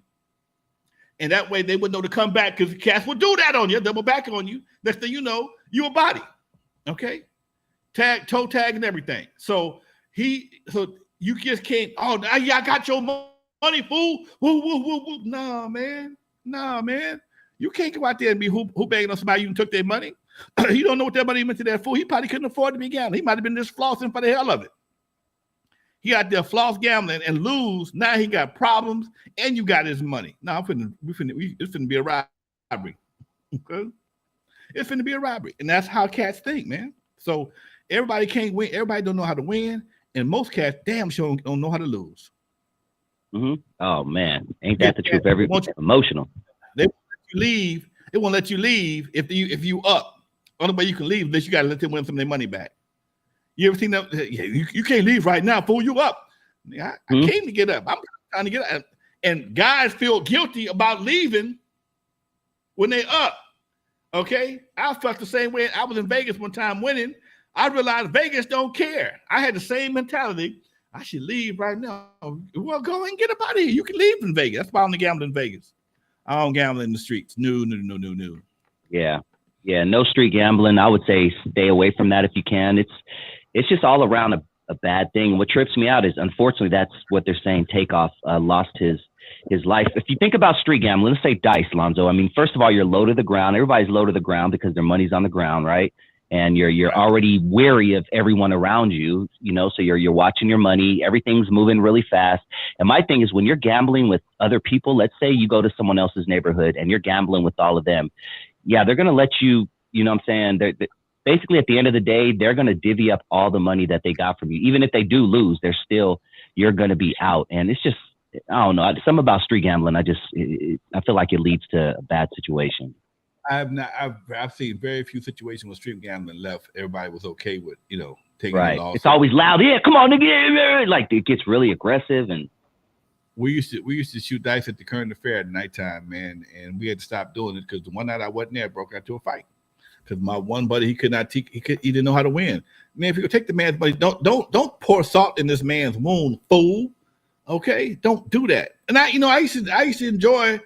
and that way they wouldn't know to come back because the cats would do that on you, double back on you. Next thing you know, you a body. Okay, toe tag and everything. So you just can't. Oh, I got your money, fool. Woo. Nah, man. You can't go out there and be who banging on somebody you took their money. You don't know what that money meant to that fool. He probably couldn't afford to be gambling. He might have been just flossing for the hell of it. He out there floss gambling and lose. Now he got problems, and you got his money. Now it's finna be a robbery. Okay? It's finna be a robbery, and that's how cats think, man. So everybody can't win. Everybody don't know how to win, and most cats damn sure don't know how to lose. Mm-hmm. Oh man, ain't that the truth? Emotional. They won't let you leave. They won't let you leave if you up. Only way you can leave is you got to let them win some of their money back. You ever seen that? Yeah, you can't leave right now, fool. You up? I came to get up. I'm trying to get up. And guys feel guilty about leaving when they up. Okay, I felt the same way. I was in Vegas one time winning. I realized Vegas don't care. I had the same mentality. I should leave right now. Well, go and get up out of here. You can leave in Vegas. That's why I only gamble in Vegas. I don't gamble in the streets. No. Yeah, no street gambling. I would say stay away from that if you can. It's just all around a bad thing. What trips me out is, unfortunately, that's what they're saying. Takeoff lost his life. If you think about street gambling, let's say dice, Lonzo. I mean, first of all, you're low to the ground. Everybody's low to the ground because their money's on the ground, right? And you're already wary of everyone around you, you know, so you're watching your money. Everything's moving really fast. And my thing is, when you're gambling with other people, let's say you go to someone else's neighborhood and you're gambling with all of them. Yeah, they're going to let you, you know what I'm saying? They're basically, at the end of the day, they're going to divvy up all the money that they got from you. Even if they do lose, you're going to be out. And it's just, I don't know, something about street gambling. I feel like it leads to a bad situation. I've seen very few situations where street gambling left. Everybody was okay with, you know, taking right. the loss. It's always loud. Yeah, come on, nigga. Like, it gets really aggressive. And we used to shoot dice at the Current Affair at nighttime, man, and we had to stop doing it because the one night I wasn't there, broke out to a fight. Because my one buddy, he didn't know how to win. Man, if you take the man's money, don't pour salt in this man's wound, fool. Okay, don't do that. And I used to enjoy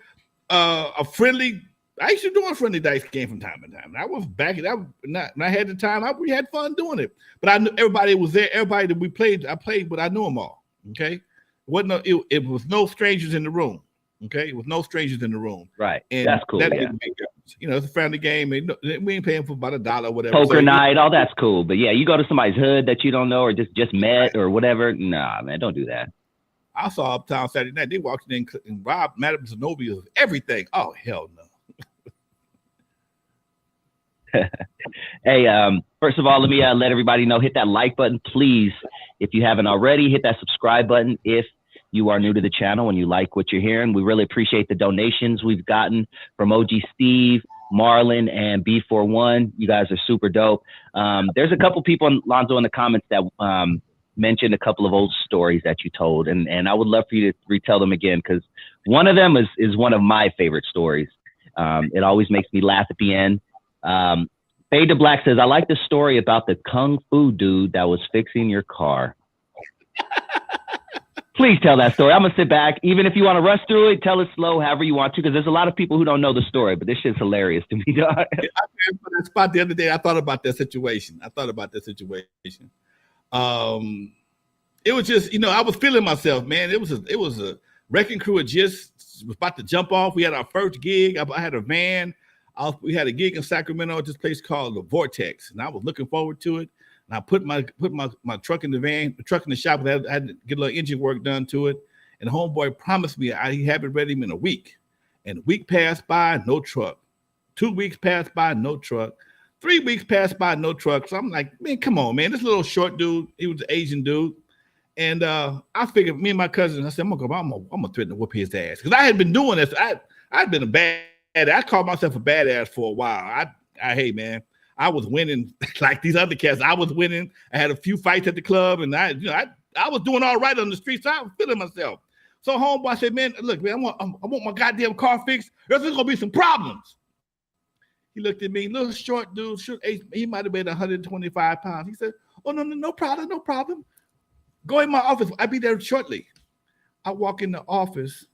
a friendly. I used to do a friendly dice game from time to time. And I was back. When I had the time, we had fun doing it. But I knew everybody was there. Everybody that we played, I played, but I knew them all. Okay, it was no strangers in the room. Okay, it was no strangers in the room. Right, and that's cool. That you know, it's a family game. And we ain't paying for about $1 or whatever. Poker night, all that's cool. But yeah, you go to somebody's hood that you don't know or just met or whatever. Nah, man, don't do that. I saw Uptown Saturday night. They walked in and robbed Madame Zenobia of everything. Oh, hell no. Hey, first of all, let me let everybody know, hit that like button, please. If you haven't already, hit that subscribe button. If you are new to the channel and you like what you're hearing, we really appreciate the donations we've gotten from OG Steve, Marlon, and B41. You guys are super dope. There's a couple people, Lonzo, in the comments that mentioned a couple of old stories that you told, and I would love for you to retell them again, because one of them is one of my favorite stories. It always makes me laugh at the end. Fade to Black says, I like the story about the Kung Fu dude that was fixing your car. Please tell that story. I'm going to sit back. Even if you want to rush through it, tell it slow, however you want to, because there's a lot of people who don't know the story, but this shit's hilarious to me, dog. I ran for that spot the other day. I thought about that situation. It was just, you know, I was feeling myself, man. It was a wrecking crew had just was about to jump off. We had our first gig. I had a van. We had a gig in Sacramento at this place called the Vortex, and I was looking forward to it. And I put my truck in the van, the truck in the shop. I had to get a little engine work done to it. And the homeboy promised me he'd have it ready in a week. And a week passed by, no truck. 2 weeks passed by, no truck. 3 weeks passed by, no truck. So I'm like, man, come on, man. This little short dude, he was an Asian dude. And I figured, me and my cousin, I said, I'm gonna threaten to whoop his ass. Because I had been doing this. I'd been a bad. I called myself a badass for a while. Hey, man, I was winning like these other cats. I was winning. I had a few fights at the club, and I was doing all right on the streets. So I was feeling myself. So homeboy said, man, look, man, I want my goddamn car fixed. There's gonna be some problems. He looked at me, little short dude, he might have been 125 pounds. He said, oh, no problem. Go in my office. I'll be there shortly. I walk in the office.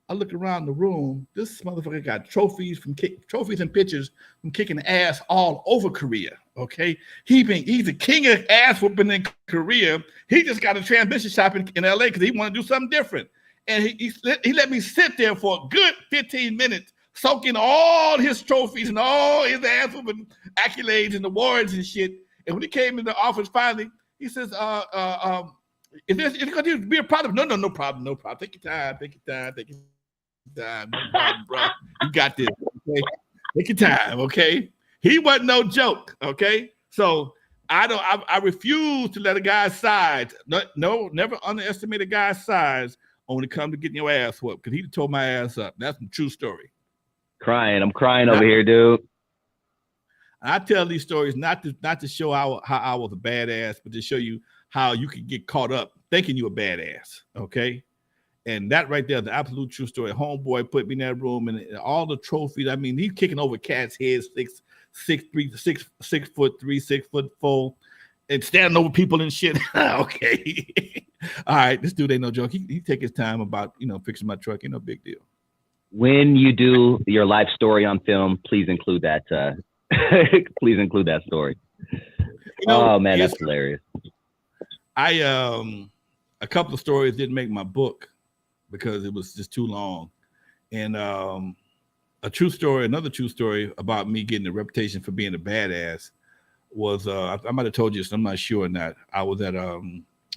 I look around the room. This motherfucker got trophies and pictures from kicking ass all over Korea. Okay, he's the king of ass whooping in Korea. He just got a transmission shop in LA because he want to do something different. And he let me sit there for a good 15 minutes, soaking all his trophies and all his ass whooping accolades and awards and shit. And when he came in the office finally, he says, is it going to be a problem? No problem. Take your time. No problem, bro. You got this. Okay, take your time. Okay, he wasn't no joke. Okay, so I refuse to let a guy's size. No, never underestimate a guy's size when it comes to getting your ass whooped, because he tore my ass up. That's a true story. I'm crying over here, dude. I tell these stories not to show how I was a badass, but to show you how you can get caught up thinking you're a badass. Okay. And that right there, the absolute true story. Homeboy put me in that room and all the trophies. I mean, he's kicking over cats' heads, 6'3", 6'4", and standing over people and shit. Okay. All right. This dude ain't no joke. He take his time about, fixing my truck. Ain't no big deal. When you do your life story on film, please include that. Please include that story. Oh man, that's hilarious. A couple of stories didn't make my book because it was just too long. And another true story about me getting a reputation for being a badass was I might have told you this, I'm not sure or not. I was at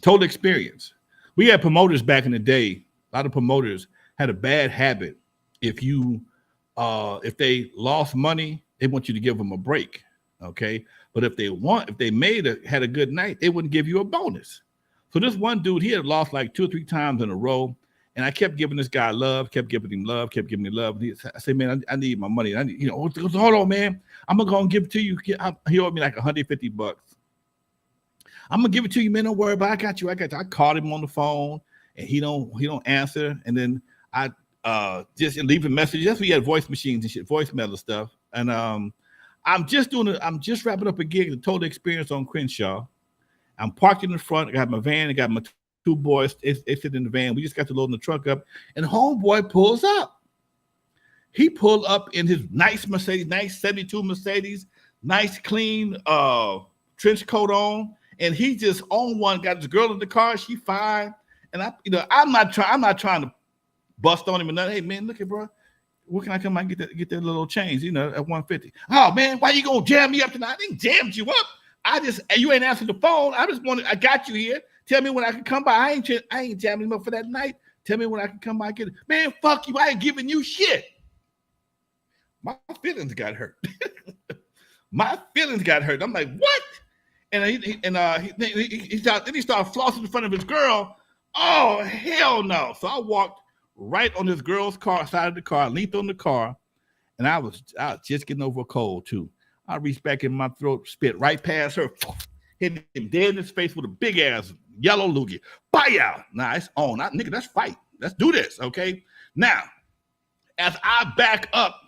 Total Experience. We had promoters back in the day. A lot of promoters had a bad habit. If they lost money, they want you to give them a break. Okay. But if they had a good night, they wouldn't give you a bonus. So this one dude, he had lost like 2 or 3 times in a row. And I kept giving this guy love, kept giving him love. I said, man, I need my money. Hold on, man. I'm going to give it to you. He owed me like $150. I'm going to give it to you, man. Don't worry about it. I got you. I called him on the phone and he don't answer. And then I just leave a message. That's when you had voice machines and shit, voicemail and stuff. And I'm just wrapping up a gig, the Total Experience on Crenshaw. I'm parked in the front. I got my van. I got my 2 boys. They sit in the van. We just got to load the truck up, and homeboy pulls up. He pulled up in his nice Mercedes, nice 72 Mercedes, nice clean trench coat on, and he just on one. Got his girl in the car. She fine, and I'm not trying to bust on him or nothing. Hey man, look at bro. Where can I come out and get that little change? At 150. Oh man, why you gonna jam me up tonight? I didn't jam you up. You ain't answered the phone. I got you here. Tell me when I can come by. I ain't jamming him up for that night. Tell me when I can come by and get it. Man, fuck you. I ain't giving you shit. My feelings got hurt. My feelings got hurt. I'm like, what? And he started flossing in front of his girl. Oh, hell no. So I walked right on this girl's side of the car, leaned on the car, and I was just getting over a cold too. I reached back in my throat, spit right past her, hit him dead in his face with a big ass yellow loogie. Bye out. Nah, it's on. Nigga, let's fight. Let's do this, okay? Now, as I back up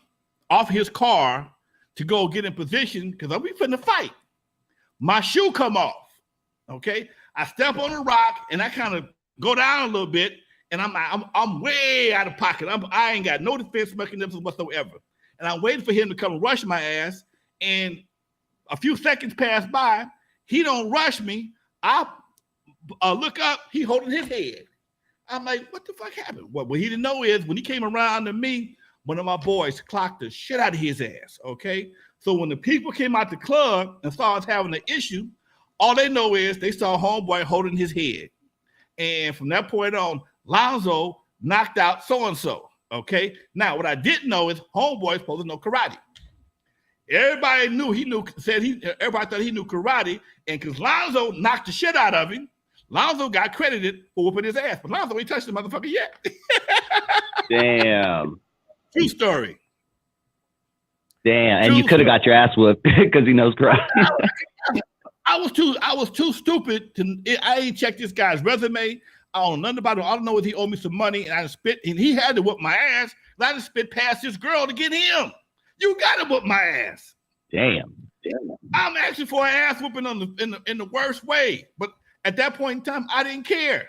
off his car to go get in position, because we finna fight, my shoe come off, okay? I step on a rock, and I kind of go down a little bit, and I'm way out of pocket. I ain't got no defense mechanisms whatsoever. And I'm waiting for him to come rush my ass, and a few seconds pass by. He don't rush me. I look up. He holding his head. I'm like, what the fuck happened? What he didn't know is when he came around to me, one of my boys clocked the shit out of his ass, okay? So when the people came out the club and saw us having an issue, all they know is they saw homeboy holding his head. And from that point on, Lonzo knocked out so-and-so, okay? Now, what I didn't know is homeboy supposed to know karate. Everybody everybody thought he knew karate, and because Lonzo knocked the shit out of him, Lonzo got credited for whooping his ass, but Lonzo ain't touched the motherfucker yet. Damn. True story. Damn, and you could have got your ass whooped because he knows karate. I was too stupid I ain't checked this guy's resume. I don't know nothing about him. All I know is he owed me some money, and he had to whoop my ass. And I just spit past this girl to get him. You gotta whoop my ass. Damn. I'm asking for an ass whooping in the worst way, but at that point in time, I didn't care.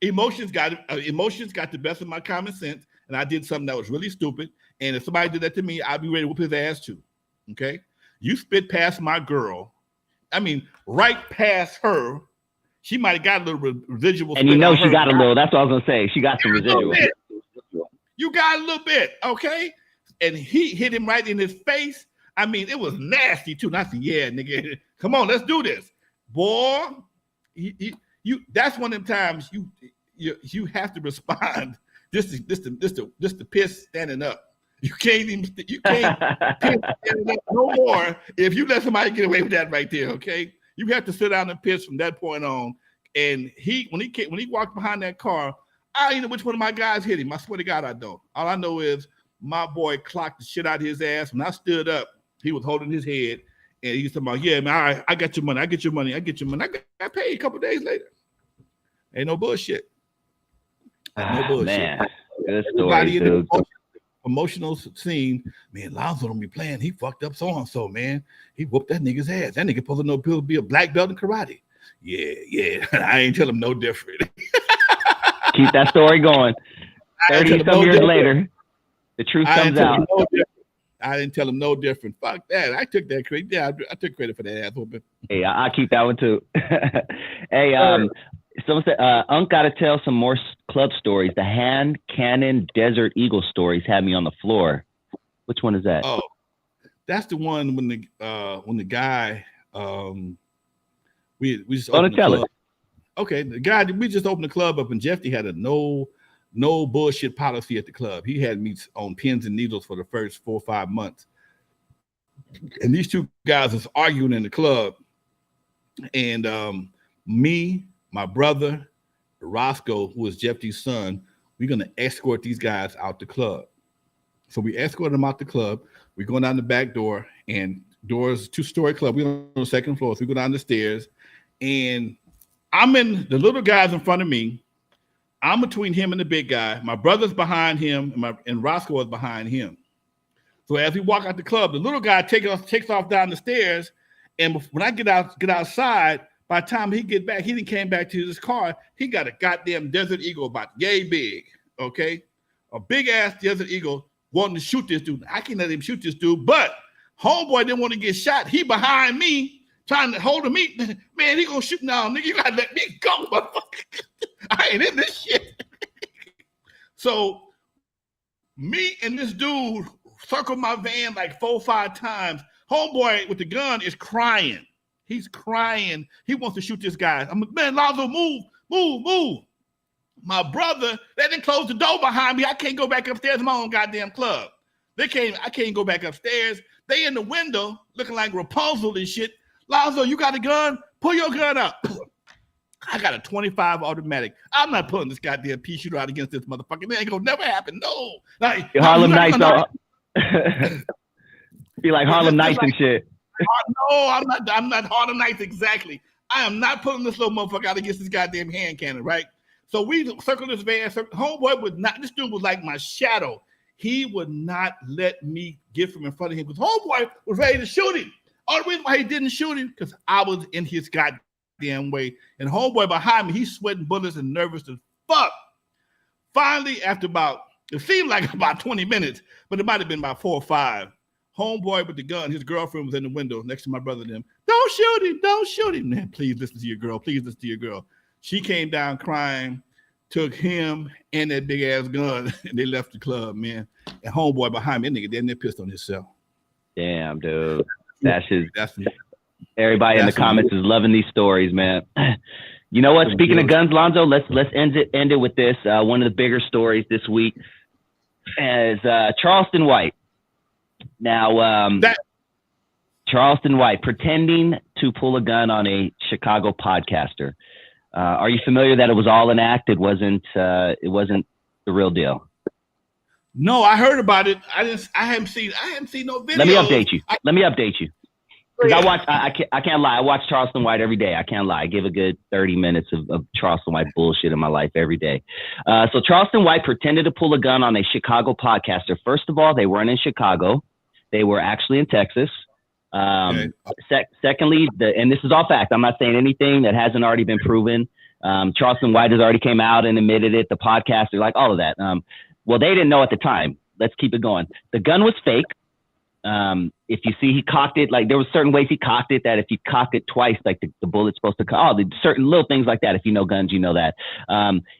Emotions got the best of my common sense, and I did something that was really stupid. And if somebody did that to me, I'd be ready to whoop his ass too. Okay, you spit past my girl. I mean, right past her. She might have got a little residual. And she got a little. That's what I was gonna say. She got some residual. You got a little bit, okay? And he hit him right in his face. I mean, it was nasty too. And I said, "Yeah, nigga, come on, let's do this, boy." That's one of them times you have to respond. This the piss standing up. You can't piss standing up no more if you let somebody get away with that right there. Okay, you have to sit down and piss from that point on. And when he walked behind that car, I don't know which one of my guys hit him. I swear to God, I don't. All I know is my boy clocked the shit out of his ass. When I stood up, he was holding his head, and he was talking about, "Yeah, man, all right, I got your money. I get your money. I got paid a couple days later. Ain't no bullshit. No bullshit." Man, good story, dude. Emotional scene, man. Lonzo don't be playing. He fucked up so and so, man. He whooped that nigga's ass. That nigga supposed to know to be a black belt in karate. Yeah. I ain't tell him no different. Keep that story going. 30 some years later, the truth comes out. I didn't tell him no different. Fuck that. I took that credit. Yeah, I took credit for that ass whooping. Hey, I keep that one too. Hey, someone said, Unc got to tell some more club stories. The hand cannon Desert Eagle stories had me on the floor. Which one is that? Oh, that's the one when the guy we just opened the club. Okay, the guy, we just opened the club up, and Jeffy had a no bullshit policy at the club. He had me on pins and needles for the first 4 or 5 months, and these two guys was arguing in the club, and me, my brother, Roscoe, who was Jeffy's son, we're gonna escort these guys out the club. So we escorted them out the club. We're going down the back door, and doors, 2-story club. We're on the 2nd floor. So we go down the stairs, and I'm in the little guys in front of me. I'm between him and the big guy. My brother's behind him, and Roscoe is behind him. So as we walk out the club, the little guy takes off down the stairs, and when I get outside, by the time he get back, he didn't came back to his car. He got a goddamn Desert Eagle about yay big, okay, a big ass Desert Eagle wanting to shoot this dude. I can't let him shoot this dude, but homeboy didn't want to get shot. He behind me, trying to hold him. Man, he gonna shoot now, nigga. You gotta let me go, motherfucker. I ain't in this shit. So me and this dude circled my van like 4 or 5 times. Homeboy with the gun is crying. He's crying. He wants to shoot this guy. I'm like, man, Lonzo, move. My brother, they didn't close the door behind me. I can't go back upstairs in my own goddamn club. I can't go back upstairs. They in the window looking like Rapunzel and shit. Lonzo, you got a gun? Pull your gun up. I got a 25 automatic. I'm not pulling this goddamn pea shooter out against this motherfucker. It ain't gonna never happen. No. Like, Harlem Nights. Be like Harlem Nights and shit. No, I'm not Harlem Nights exactly. I am not pulling this little motherfucker out against this goddamn hand cannon, right? So we circled this van. Homeboy would not, this dude was like my shadow. He would not let me get from in front of him because homeboy was ready to shoot him. All the reason why he didn't shoot him, because I was in his goddamn way. And homeboy behind me, he's sweating bullets and nervous as fuck. Finally, after it seemed like about 20 minutes, but it might have been about 4 or 5. Homeboy with the gun, his girlfriend was in the window next to my brother and them. Don't shoot him. Man, please listen to your girl. She came down crying, took him and that big ass gun, and they left the club, man. And homeboy behind me, that nigga damn near pissed on himself. Damn, dude. Everybody in the comments is loving these stories, man. You know what? Speaking of guns, Lonzo, let's end it with this. One of the bigger stories this week is Charleston White. Now, Charleston White pretending to pull a gun on a Chicago podcaster. Are you familiar that it was all an act? It wasn't the real deal. No, I heard about it. I haven't seen no video. Let me update you. Because I can't lie. I watch Charleston White every day. I can't lie. I give a good 30 minutes of Charleston White bullshit in my life every day. So Charleston White pretended to pull a gun on a Chicago podcaster. First of all, they weren't in Chicago. They were actually in Texas. Secondly, and this is all fact. I'm not saying anything that hasn't already been proven. Charleston White has already came out and admitted it. The podcaster, like all of that. Well, they didn't know at the time. Let's keep it going. The gun was fake. If you see, he cocked it, like there was certain ways he cocked it that if you cocked it twice, like the bullet's supposed to the certain little things like that. If you know guns, you know that.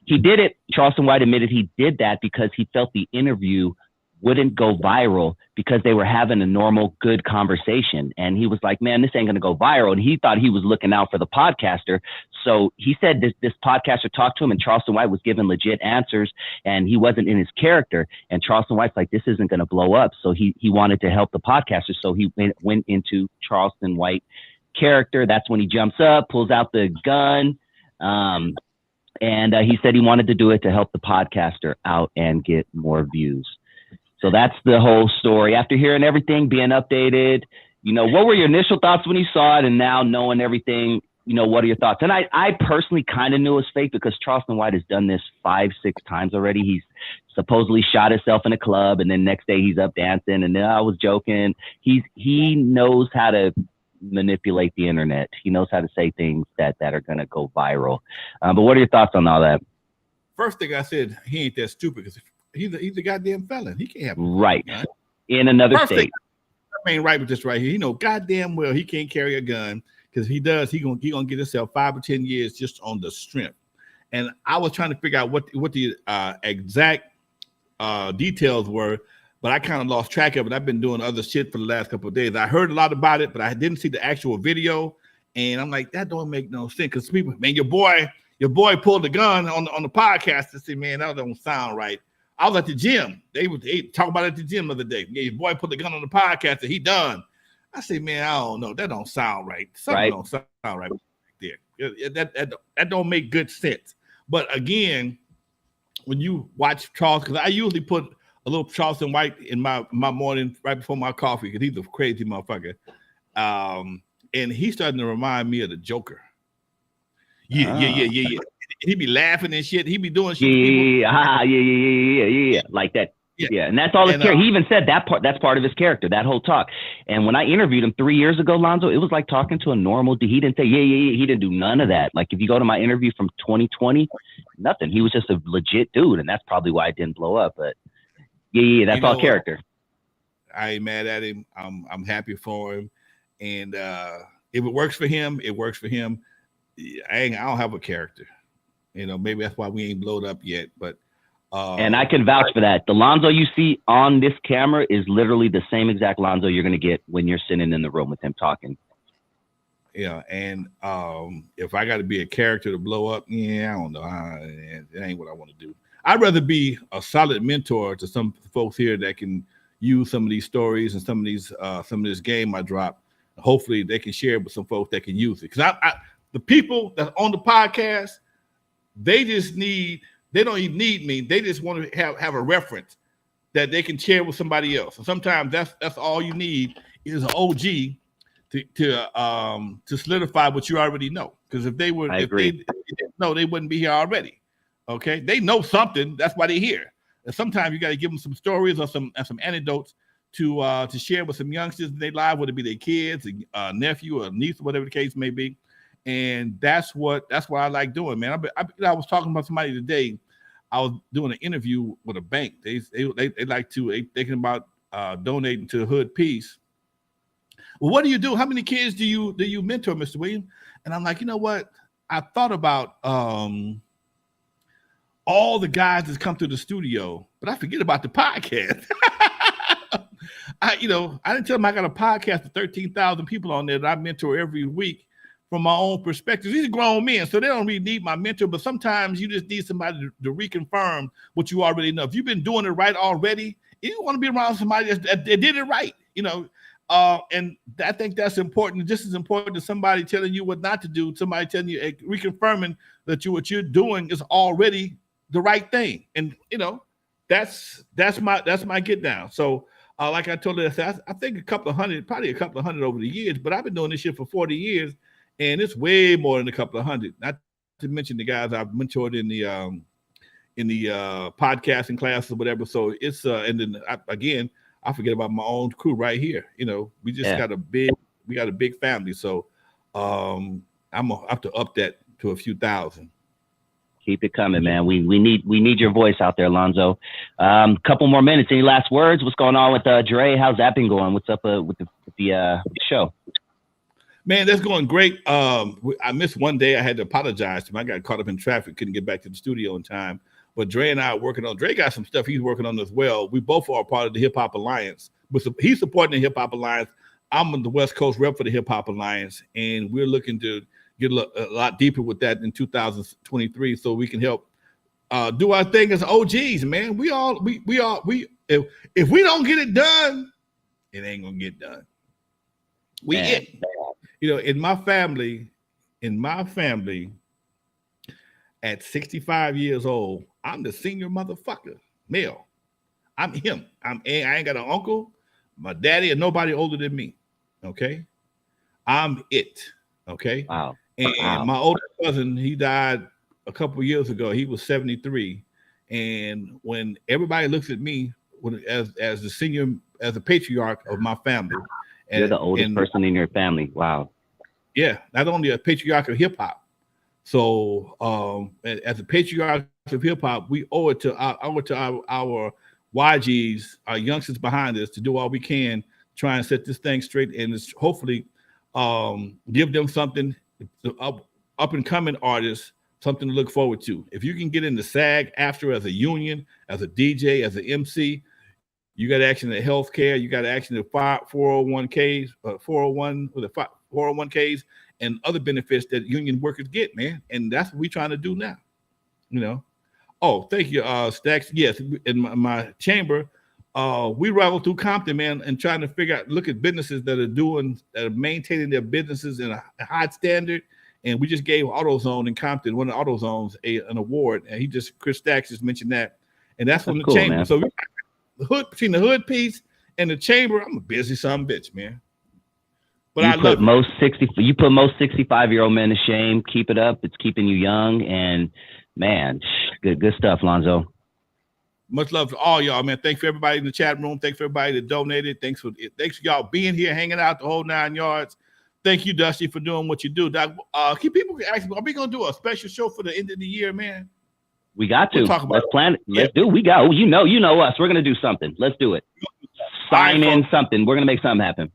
He did it. Charleston White admitted he did that because he felt the interview wouldn't go viral because they were having a normal, good conversation. And he was like, man, this ain't going to go viral. And he thought he was looking out for the podcaster. So he said this podcaster talked to him and Charleston White was giving legit answers and he wasn't in his character. And Charleston White's like, this isn't going to blow up. So he wanted to help the podcaster. So he went into Charleston White character. That's when he jumps up, pulls out the gun. And he said he wanted to do it to help the podcaster out and get more views. So that's the whole story. After hearing everything, being updated, what were your initial thoughts when you saw it? And now knowing everything, what are your thoughts? And I personally kind of knew it was fake because Charleston White has done this 5-6 times already. He's supposedly shot himself in a club and then next day he's up dancing. And then I was joking. He knows how to manipulate the internet. He knows how to say things that are going to go viral. But what are your thoughts on all that? First thing I said, he ain't that stupid because he's a goddamn felon. He can't have right. in another First state. Thing, right with this right here. Goddamn well he can't carry a gun, because he does. He gonna get himself 5 or 10 years just on the strength. And I was trying to figure out what the exact details were, but I kind of lost track of it. I've been doing other shit for the last couple of days. I heard a lot about it, but I didn't see the actual video. And I'm like, that don't make no sense, because people, man, your boy pulled the gun on the podcast and said, man, that don't sound right. I was at the gym. They talk about it at the gym the other day. Yeah, your boy put the gun on the podcast and he done. I say, man, I don't know. That don't sound right. Something don't sound right there. That don't make good sense. But again, when you watch Charles, because I usually put a little Charleston White in my morning right before my coffee, because he's a crazy motherfucker. And he's starting to remind me of the Joker. Yeah. He be laughing and shit. He be doing shit. Yeah. Like that. Yeah. And that's all his character. He even said that part. That's part of his character. That whole talk. And when I interviewed him 3 years ago, Lonzo, it was like talking to a normal dude. He didn't say yeah. He didn't do none of that. Like if you go to my interview from 2020, nothing. He was just a legit dude, and that's probably why it didn't blow up. But yeah. That's all character. I ain't mad at him. I'm happy for him, and if it works for him, it works for him. I don't have a character. Maybe that's why we ain't blowed up yet. But and I can vouch for that. The Lonzo you see on this camera is literally the same exact Lonzo you're going to get when you're sitting in the room with him talking. Yeah, and if I got to be a character to blow up, I don't know. It ain't what I want to do. I'd rather be a solid mentor to some folks here that can use some of these stories and some of this game I drop. Hopefully, they can share it with some folks that can use it. Because the people that on the podcast, they don't even need me. They just want to have a reference that they can share with somebody else. And sometimes that's all you need is an OG to solidify what you already know. Because if they didn't know, they wouldn't be here already. Okay, they know something. That's why they're here. And sometimes you got to give them some stories or some anecdotes to share with some youngsters in their lives, whether it be their kids, a nephew or niece, or whatever the case may be. And that's what I like doing, man. I was talking about somebody today. I was doing an interview with a bank. They like to thinking about donating to Hood Peace. Well, what do you do? How many kids do you mentor, Mr. Williams? And I'm like, you know what? I thought about all the guys that come through the studio, but I forget about the podcast. I didn't tell them I got a podcast with 13,000 people on there that I mentor every week from my own perspective. These are grown men, so they don't really need my mentor, but sometimes you just need somebody to reconfirm what you already know. If you've been doing it right already, you want to be around somebody that did it right, and I think that's important, just as important as somebody telling you what not to do, somebody telling you, reconfirming that what you're doing is already the right thing. And, that's my get down. So, like I told you, I think probably a couple of hundred over the years, but I've been doing this shit for 40 years, and it's way more than a couple of hundred. Not to mention the guys I've mentored in the podcasting classes or whatever. So it's and then I forget about my own crew right here. We just got a big family. So I'm gonna have to up that to a few thousand. Keep it coming, man. We need your voice out there, Lonzo. Couple more minutes. Any last words? What's going on with Dre? How's that been going? What's up with the show? Man, that's going great. I missed one day. I had to apologize to him. I got caught up in traffic, couldn't get back to the studio in time. But Dre and I are working on. Dre got some stuff he's working on as well. We both are part of the Hip Hop Alliance. But he's supporting the Hip Hop Alliance. I'm the West Coast rep for the Hip Hop Alliance, and we're looking to get a lot deeper with that in 2023, so we can help do our thing as OGs, man. If we don't get it done, it ain't gonna get done. In my family, at 65 years old, I'm the senior motherfucker, male. I'm him. I ain't got an uncle, my daddy, and nobody older than me. Okay, I'm it. Okay. Wow. And my older cousin, he died a couple of years ago. He was 73. And when everybody looks at me as the senior, as the patriarch of my family, you're the oldest person in your family. Wow. Yeah, not only a patriarch of hip hop. So as a patriarch of hip hop, we owe it to our YGs, our youngsters behind us to do all we can, try and set this thing straight, and hopefully give them something, up and coming artists, something to look forward to. If you can get into SAG after as a union, as a DJ, as an MC, you got action in healthcare, you got action in 401ks, 401ks, and other benefits that union workers get, man. And that's what we're trying to do now. You know. Oh, thank you, Stacks. Yes, in my chamber, we travel through Compton, man, and trying to look at businesses that are maintaining their businesses in a high standard. And we just gave AutoZone in Compton, one of the AutoZones, an award. And Chris Stacks just mentioned that. And that's from the cool, chamber. Man. So between the hood piece and the chamber, I'm a busy son of a bitch, man. But you put most 65-year-old men to shame. Keep it up. It's keeping you young. And man, good stuff, Lonzo. Much love to all y'all, man. Thanks for everybody in the chat room. Thanks for everybody that donated. Thanks for y'all being here, hanging out the whole 9 yards. Thank you, Dusty, for doing what you do, Doc. Keep people asking, are we gonna do a special show for the end of the year, man? We got to. Let's plan it. Let's do. We go. You know us. We're gonna do something. Let's do it. Sign in something. We're gonna make something happen.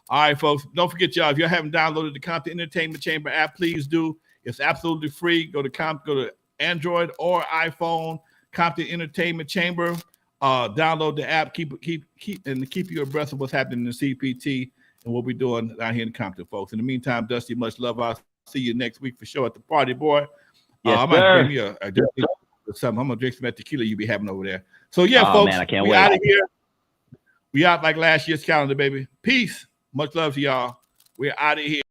All right, folks. Don't forget, y'all. If you haven't downloaded the Compton Entertainment Chamber app, please do. It's absolutely free. Go to Android or iPhone. Compton Entertainment Chamber. Download the app. Keep you abreast of what's happening in the CPT and what we're doing down here in Compton, folks. In the meantime, Dusty, much love. I'll see you next week for sure at the party, boy. Yes, I might bring you a drink or something. I'm gonna drink some of that tequila you be having over there. So yeah, folks, man, I can't we wait. out of here. We out like last year's calendar, baby. Peace. Much love to y'all. We're out of here.